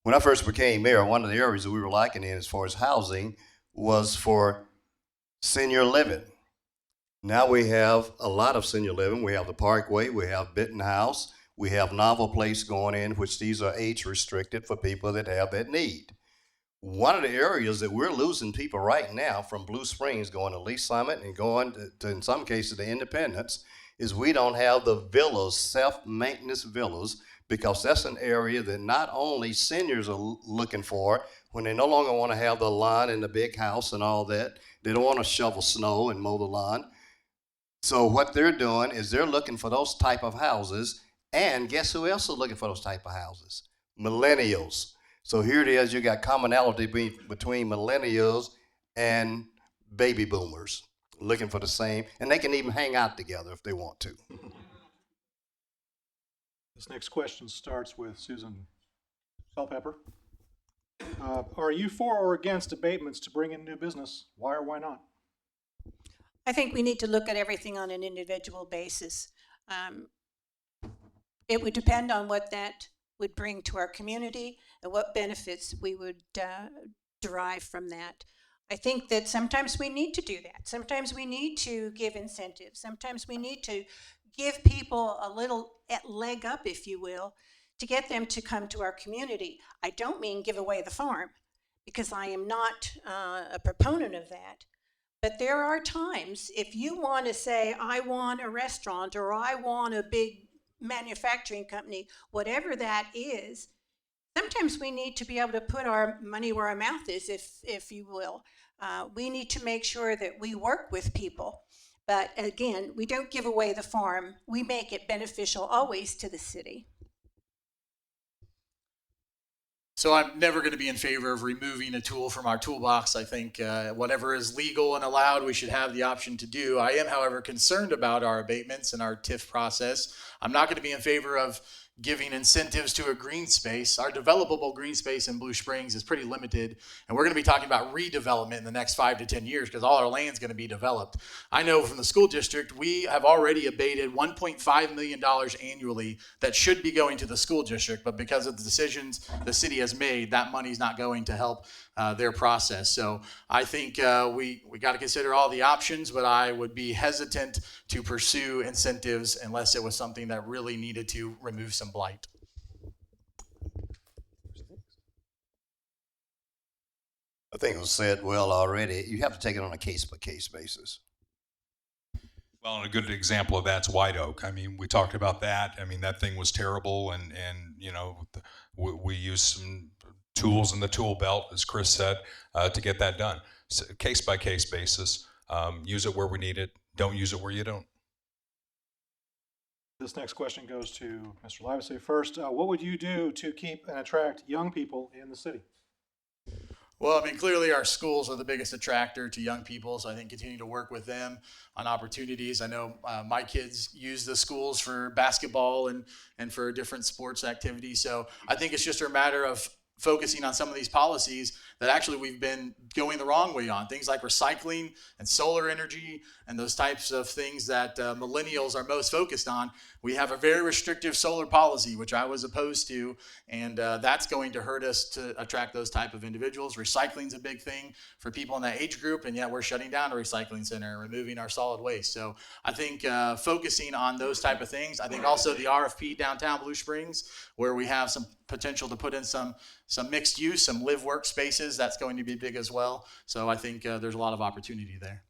When I first became mayor, one of the areas that we were lacking in as far as housing was for senior living. Now we have a lot of senior living. We have the Parkway, we have Benton House, we have Novel Place going in, which these are age restricted for people that have that need. One of the areas that we're losing people right now from Blue Springs going to Lee Summit and going to in some cases, to Independence, is we don't have the villas, self-maintenance villas, because that's an area that not only seniors are looking for when they no longer want to have the lawn and the big house and all that. They don't want to shovel snow and mow the lawn. So what they're doing is they're looking for those type of houses. And guess who else is looking for those type of houses? Millennials. So here it is, you got commonality between millennials and baby boomers looking for the same, and they can even hang out together if they want to. This next question starts with Susan Culpepper. Are you for or against abatements to bring in new business? Why or why not? I think we need to look at everything on an individual basis. It would depend on what that would bring to our community and what benefits we would derive from that. I think that sometimes we need to do that. Sometimes we need to give incentives. Sometimes we need to give people a little leg up, if you will, to get them to come to our community. I don't mean give away the farm, because I am not a proponent of that. But there are times, if you want to say, I want a restaurant or I want a big manufacturing company, whatever that is, sometimes we need to be able to put our money where our mouth is, if you will. We need to make sure that we work with people. But again, we don't give away the farm. We make it beneficial always to the city. So I'm never going to be in favor of removing a tool from our toolbox. I think whatever is legal and allowed, we should have the option to do. I am, however, concerned about our abatements and our TIF process. I'm not going to be in favor of giving incentives to a green space. Our developable green space in Blue Springs is pretty limited, and we're going to be talking about redevelopment in the next 5 to 10 years because all our land's going to be developed. I know from the school district, we have already abated $1.5 million annually that should be going to the school district, but because of the decisions the city has made, that money's not going to help their process. So I think we got to consider all the options, but I would be hesitant to pursue incentives unless it was something that really needed to remove some blight. I think it was said well already. You have to take it on a case-by-case basis. Well, and a good example of that's White Oak. I mean, we talked about that. I mean, that thing was terrible, and you know, we used some tools in the tool belt, as Chris said, to get that done. So, case-by-case basis. Use it where we need it. Don't use it where you don't. This next question goes to Mr. Livesey first. What would you do to keep and attract young people in the city? Well, I mean, clearly our schools are the biggest attractor to young people, so I think continue to work with them on opportunities. I know my kids use the schools for basketball and for different sports activities, so I think it's just a matter of focusing on some of these policies that actually we've been going the wrong way on. Things like recycling and solar energy and those types of things that millennials are most focused on. We have a very restrictive solar policy, which I was opposed to, and that's going to hurt us to attract those type of individuals. Recycling's a big thing for people in that age group, and yet we're shutting down a recycling center and removing our solid waste. So I think focusing on those type of things. I think also the RFP downtown Blue Springs, where we have some potential to put in some mixed use, some live work spaces, that's going to be big as well. So I think there's a lot of opportunity there.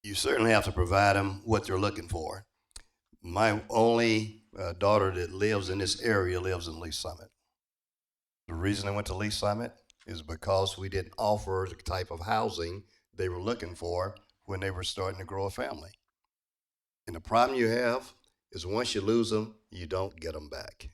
You certainly have to provide them what they're looking for. My only daughter that lives in this area lives in Lee Summit. The reason I went to Lee Summit is because we didn't offer the type of housing they were looking for when they were starting to grow a family. And the problem you have is once you lose them, you don't get them back.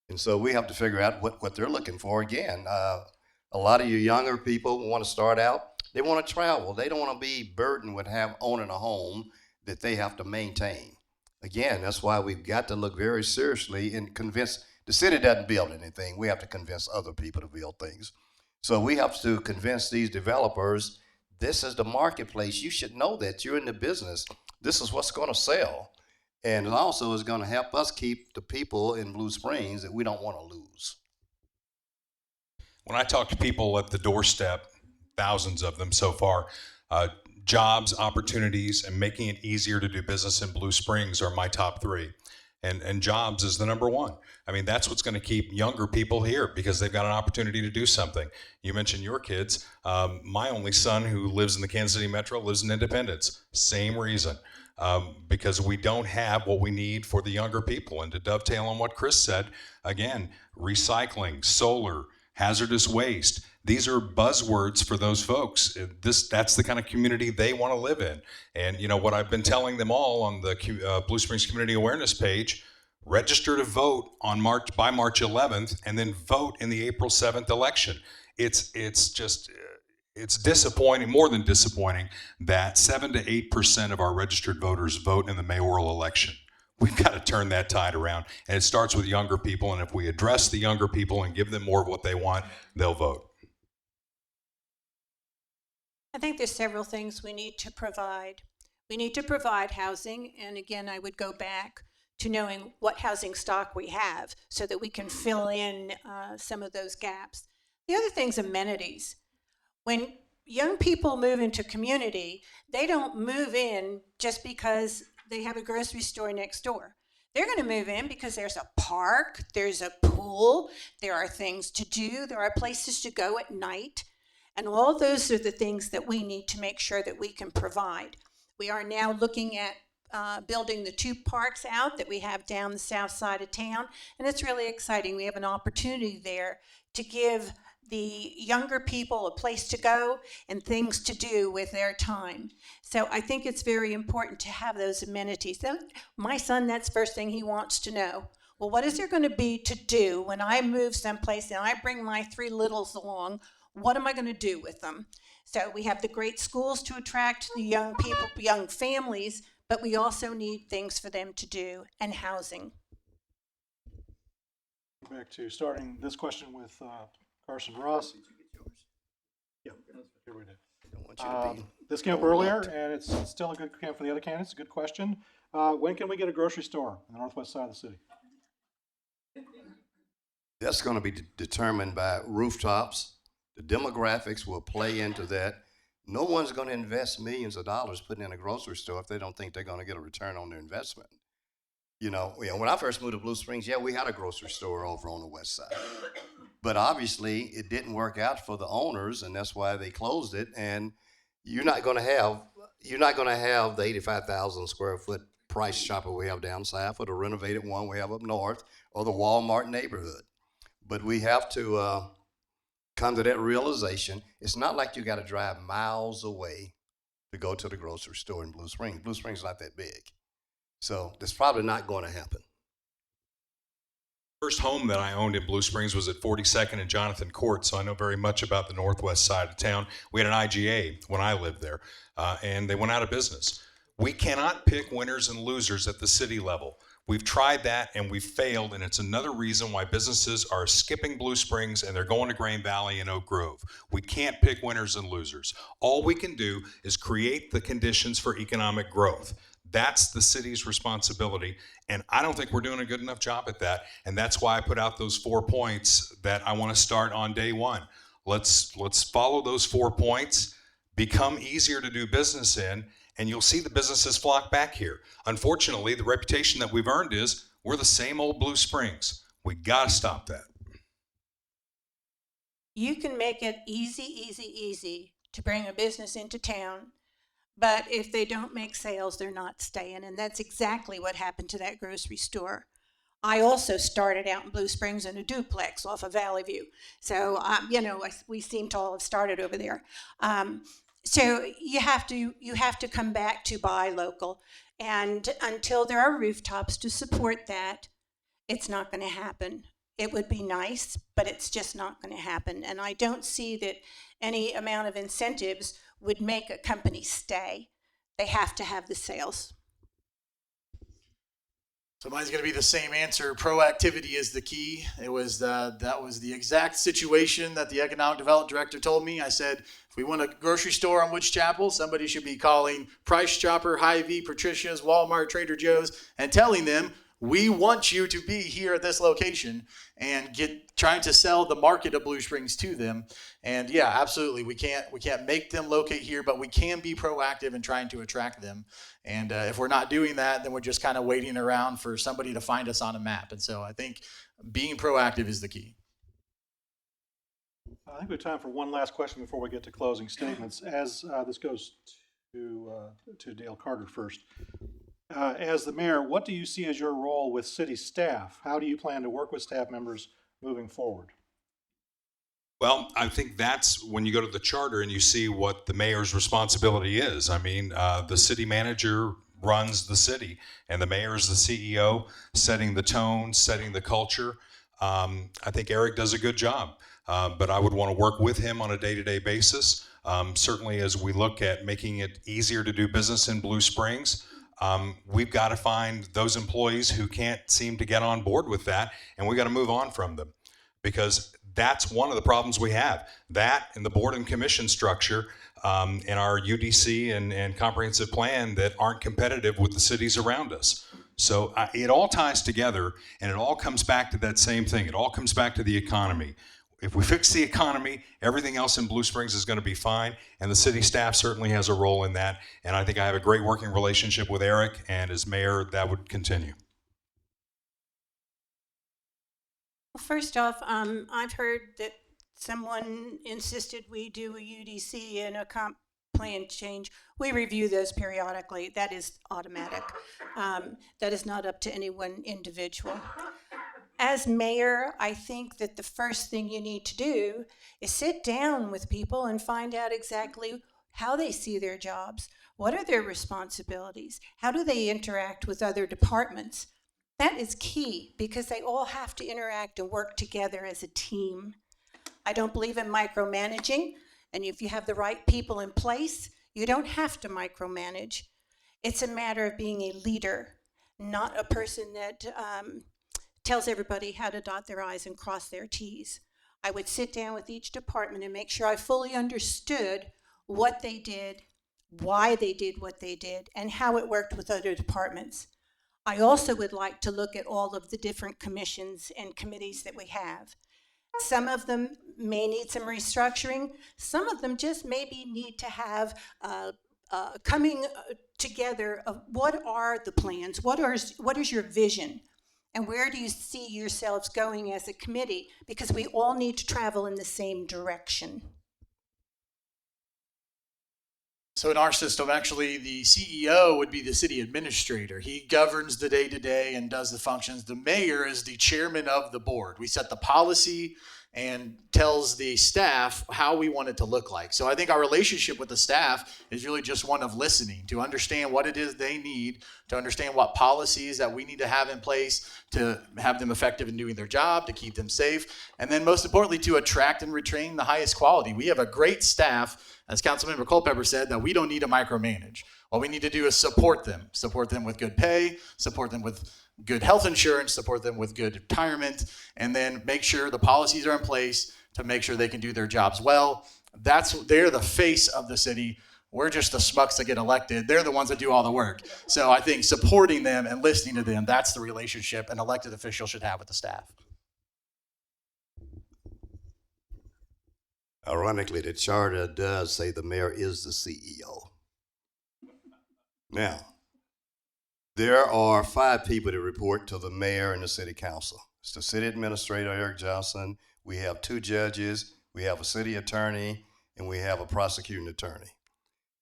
And so we have to figure out what they're looking for. Again, a lot of you younger people want to start out, they want to travel. They don't want to be burdened with owning a home that they have to maintain. Again, that's why we've got to look very seriously and convince, the city doesn't build anything. We have to convince other people to build things. So we have to convince these developers, this is the marketplace. You should know that. You're in the business. This is what's going to sell. And it also is going to help us keep the people in Blue Springs that we don't want to lose. When I talk to people at the doorstep, thousands of them so far, jobs, opportunities, and making it easier to do business in Blue Springs are my top three. And jobs is the number one. I mean, that's what's going to keep younger people here because they've got an opportunity to do something. You mentioned your kids. My only son who lives in the Kansas City Metro lives in Independence. Same reason. Because we don't have what we need for the younger people. And to dovetail on what Chris said, again, recycling, solar, hazardous waste, these are buzzwords for those folks. That's the kind of community they want to live in. And you know what I've been telling them all on the Blue Springs Community Awareness page, register to vote on by March 11th and then vote in the April 7th election. It's disappointing, more than disappointing, that 7 to 8% of our registered voters vote in the mayoral election. We've got to turn that tide around. And it starts with younger people. And if we address the younger people and give them more of what they want, they'll vote. I think there's several things we need to provide. We need to provide housing. And again, I would go back to knowing what housing stock we have so that we can fill in some of those gaps. The other thing's amenities. When young people move into community, they don't move in just because they have a grocery store next door. They're going to move in because there's a park, there's a pool, there are things to do, there are places to go at night. And all those are the things that we need to make sure that we can provide. We are now looking at building the 2 parks out that we have down the south side of town. And it's really exciting. We have an opportunity there to give the younger people a place to go and things to do with their time. So I think it's very important to have those amenities. My son, that's the first thing he wants to know. Well, what is there going to be to do when I move someplace and I bring my three littles along? What am I going to do with them? So we have the great schools to attract the young people, young families, but we also need things for them to do and housing. Back to starting this question with Carson Ross. Yeah, here we do. This came up earlier, and it's still a good camp for the other candidates. A good question. When can we get a grocery store on the northwest side of the city? That's going to be determined by rooftops. The demographics will play into that. No one's going to invest millions of dollars putting in a grocery store if they don't think they're going to get a return on their investment. You know, when I first moved to Blue Springs, yeah, we had a grocery store over on the west side. But obviously, it didn't work out for the owners, and that's why they closed it. And you're not going to have the 85,000 square foot Price Chopper we have down south, or the renovated one we have up north, or the Walmart neighborhood. But we have to come to that realization. It's not like you got to drive miles away to go to the grocery store in Blue Springs. Blue Springs is not that big. So that's probably not going to happen. First home that I owned in Blue Springs was at 42nd and Jonathan Court, so I know very much about the northwest side of town. We had an IGA when I lived there, and they went out of business. We cannot pick winners and losers at the city level. We've tried that and we've failed, and it's another reason why businesses are skipping Blue Springs and they're going to Grain Valley and Oak Grove. We can't pick winners and losers. All we can do is create the conditions for economic growth. That's the city's responsibility, and I don't think we're doing a good enough job at that, and that's why I put out those 4 points that I want to start on day one. Let's follow those 4 points, become easier to do business in, and you'll see the businesses flock back here. Unfortunately, the reputation that we've earned is we're the same old Blue Springs. We got to stop that. You can make it easy to bring a business into town, but if they don't make sales, they're not staying, and that's exactly what happened to that grocery store. I also started out in Blue Springs in a duplex off of Valley View, so we seem to all have started over there. So you have to come back to buy local, and until there are rooftops to support that, it's not going to happen. It would be nice, but it's just not going to happen. And I don't see that any amount of incentives would make a company stay. They have to have the sales. So mine's going to be the same answer. Proactivity is the key. That was the exact situation that the economic development director told me. I said, if we want a grocery store on Woods Chapel, somebody should be calling Price Chopper, Hy-Vee, Patricia's, Walmart, Trader Joe's, and telling them, we want you to be here at this location, and trying to sell the market of Blue Springs to them. And yeah, absolutely, we can't make them locate here, but we can be proactive in trying to attract them. And if we're not doing that, then we're just kind of waiting around for somebody to find us on a map. And so I think being proactive is the key. I think we have time for one last question before we get to closing statements. As this goes to Dale Carter first. As the mayor, what do you see as your role with city staff? How do you plan to work with staff members moving forward? Well, I think that's when you go to the charter and you see what the mayor's responsibility is. I mean, the city manager runs the city, and the mayor is the CEO, setting the tone, setting the culture. I think Eric does a good job, but I would want to work with him on a day-to-day basis. Certainly as we look at making it easier to do business in Blue Springs, we've got to find those employees who can't seem to get on board with that, and we got to move on from them, because that's one of the problems we have. That and the board and commission structure in our UDC and comprehensive plan that aren't competitive with the cities around us. So it all ties together, and it all comes back to that same thing. It all comes back to the economy. If we fix the economy, everything else in Blue Springs is going to be fine, and the city staff certainly has a role in that. And I think I have a great working relationship with Eric, and as mayor, that would continue. Well, first off, I've heard that someone insisted we do a UDC and a comp plan change. We review those periodically. That is automatic. That is not up to any one individual. As mayor, I think that the first thing you need to do is sit down with people and find out exactly how they see their jobs. What are their responsibilities? How do they interact with other departments? That is key because they all have to interact and work together as a team. I don't believe in micromanaging, and if you have the right people in place, you don't have to micromanage. It's a matter of being a leader, not a person that tells everybody how to dot their I's and cross their T's. I would sit down with each department and make sure I fully understood what they did, why they did what they did, and how it worked with other departments. I also would like to look at all of the different commissions and committees that we have. Some of them may need some restructuring. Some of them just maybe need to have coming together of what are the plans, what is your vision, and where do you see yourselves going as a committee? Because we all need to travel in the same direction. So in our system, actually, the CEO would be the city administrator. He governs the day-to-day and does the functions. The mayor is the chairman of the board. We set the policy and tells the staff how we want it to look like. So I think our relationship with the staff is really just one of listening, to understand what it is they need, to understand what policies that we need to have in place to have them effective in doing their job, to keep them safe, and then most importantly, to attract and retain the highest quality. We have a great staff, as Councilmember Culpepper said, that we don't need to micromanage. What we need to do is support them with good pay, support them with good health insurance, support them with good retirement, and then make sure the policies are in place to make sure they can do their jobs well. They're the face of the city. We're just the schmucks that get elected. They're the ones that do all the work. So I think supporting them and listening to them, that's the relationship an elected official should have with the staff. Ironically, the charter does say the mayor is the CEO. Now, there are 5 people that report to the mayor and the city council. It's the city administrator, Eric Johnson. We have 2 judges. We have a city attorney, and we have a prosecuting attorney.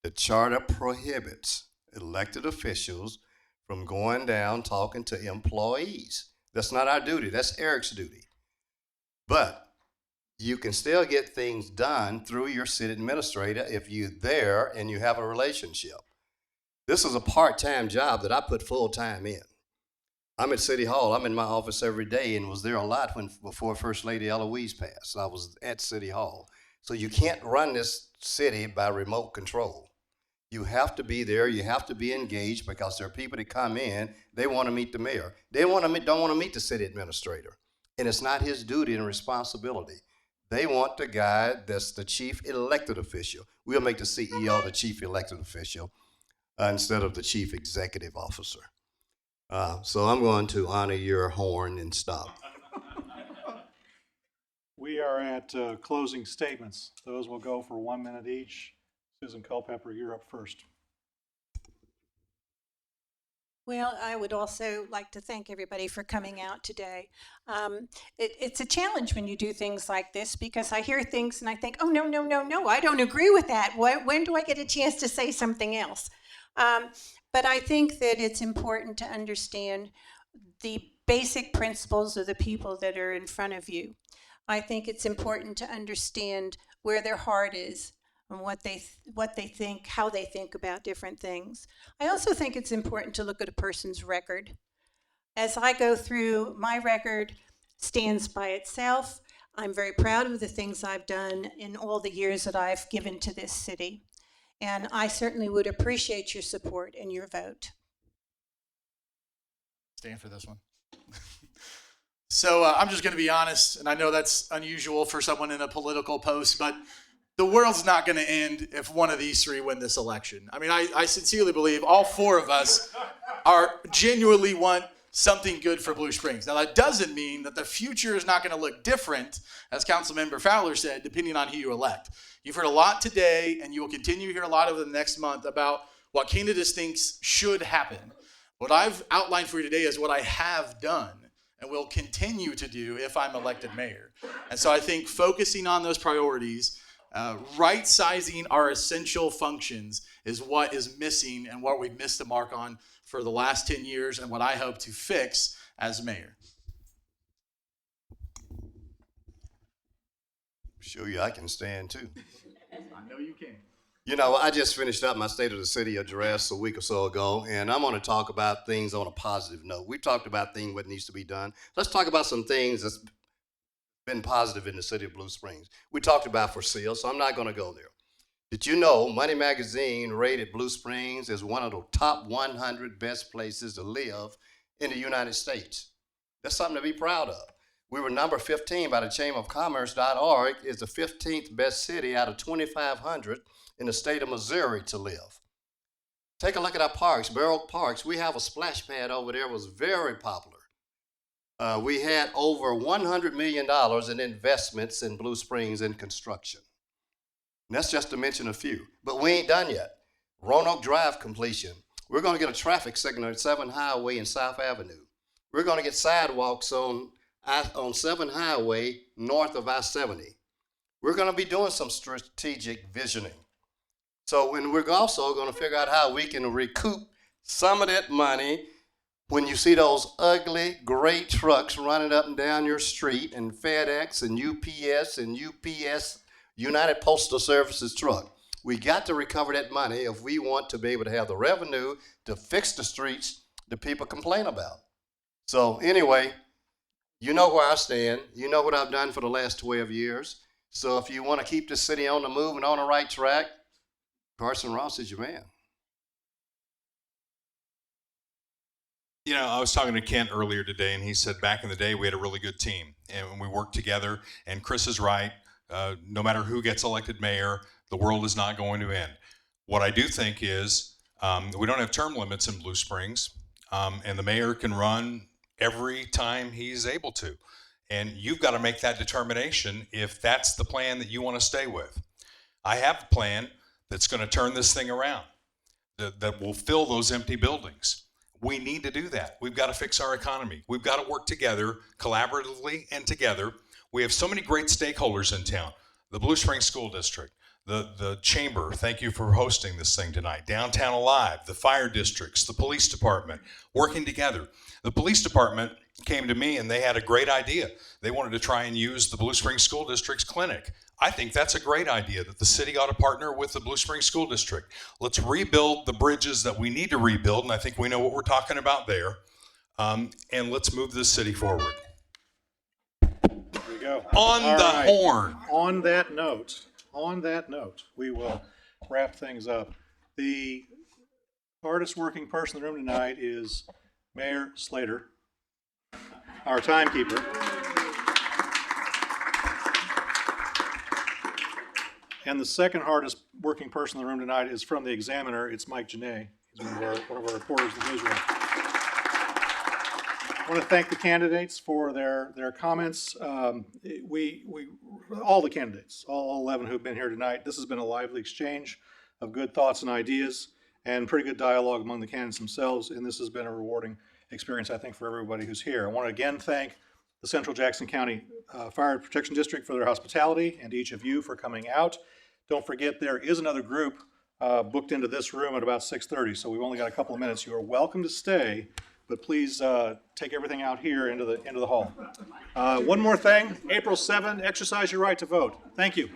The charter prohibits elected officials from going down talking to employees. That's not our duty. That's Eric's duty. But you can still get things done through your city administrator if you're there and you have a relationship. This is a part-time job that I put full-time in. I'm at City Hall. I'm in my office every day and was there a lot before First Lady Eloise passed. I was at City Hall. So you can't run this city by remote control. You have to be there. You have to be engaged because there are people that come in, they want to meet the mayor. They don't want to meet the city administrator. And it's not his duty and responsibility. They want the guy that's the chief elected official. We'll make the CEO the chief elected official instead of the chief executive officer. So I'm going to honor your horn and stop. We are at closing statements. Those will go for 1 minute each. Susan Culpepper, you're up first. Well, I would also like to thank everybody for coming out today. It's a challenge when you do things like this because I hear things and I think, oh, no, I don't agree with that. When do I get a chance to say something else? But I think that it's important to understand the basic principles of the people that are in front of you. I think it's important to understand where their heart is and what they think, how they think about different things. I also think it's important to look at a person's record. As I go through, my record stands by itself. I'm very proud of the things I've done in all the years that I've given to this city. And I certainly would appreciate your support and your vote. Stand for this one. So I'm just going to be honest, and I know that's unusual for someone in a political post, but the world's not going to end if one of these 3 win this election. I mean, I sincerely believe all 4 of us genuinely want something good for Blue Springs. Now, that doesn't mean that the future is not going to look different, as Councilmember Fowler said, depending on who you elect. You've heard a lot today, and you will continue to hear a lot over the next month about what candidates think should happen. What I've outlined for you today is what I have done and will continue to do if I'm elected mayor. And so I think focusing on those priorities, right-sizing our essential functions is what is missing and what we've missed the mark on for the last 10 years and what I hope to fix as mayor. Show you I can stand too. I know you can. You know, I just finished up my State of the City address a week or so ago, and I'm going to talk about things on a positive note. We talked about things what needs to be done. Let's talk about some things that's been positive in the city of Blue Springs. We talked about for sale, so I'm not going to go there. Did you know Money Magazine rated Blue Springs as one of the top 100 best places to live in the United States? That's something to be proud of. We were number 15 by the chamberofcommerce.org is the 15th best city out of 2,500 in the state of Missouri to live. Take a look at our parks, Mayoral parks. We have a splash pad over there, was very popular. We had over $100 million in investments in Blue Springs in construction. And that's just to mention a few, but we ain't done yet. Roanoke Drive completion. We're going to get a traffic signal at 7 Highway and South Avenue. We're going to get sidewalks on 7 Highway north of I-70. We're going to be doing some strategic visioning. So, and we're also going to figure out how we can recoup some of that money when you see those ugly, gray trucks running up and down your street, and FedEx and UPS, United Postal Services truck. We got to recover that money if we want to be able to have the revenue to fix the streets that people complain about. So anyway, you know where I stand. You know what I've done for the last 12 years. So if you want to keep the city on the move and on the right track, Carson Ross is your man. You know, I was talking to Kent earlier today, and he said back in the day we had a really good team, and we worked together, and Chris is right. No matter who gets elected mayor, the world is not going to end. What I do think is we don't have term limits in Blue Springs, and the mayor can run every time he's able to. And you've got to make that determination if that's the plan that you want to stay with. I have a plan that's going to turn this thing around, that will fill those empty buildings. We need to do that. We've got to fix our economy. We've got to work together, collaboratively and together. We have so many great stakeholders in town. The Blue Springs School District, the Chamber, thank you for hosting this thing tonight. Downtown Alive, the fire districts, the police department, working together. The police department came to me and they had a great idea. They wanted to try and use the Blue Springs School District's clinic. I think that's a great idea that the city ought to partner with the Blue Springs School District. Let's rebuild the bridges that we need to rebuild, and I think we know what we're talking about there. And let's move this city forward. There we go. On All the right. horn. On that note, we will wrap things up. The hardest working person in the room tonight is Mayor Slater, our timekeeper. And the second hardest working person in the room tonight is from the Examiner. It's Mike Janae. He's one of our reporters in the newsroom. I want to thank the candidates for their comments. All the candidates, all 11 who've been here tonight, this has been a lively exchange of good thoughts and ideas and pretty good dialogue among the candidates themselves, and this has been a rewarding experience, I think, for everybody who's here. I want to again thank the Central Jackson County Fire Protection District for their hospitality, and each of you for coming out. Don't forget, there is another group booked into this room at about 6:30, so we've only got a couple of minutes. You are welcome to stay, but please take everything out here into the hall. One more thing, April 7, exercise your right to vote. Thank you.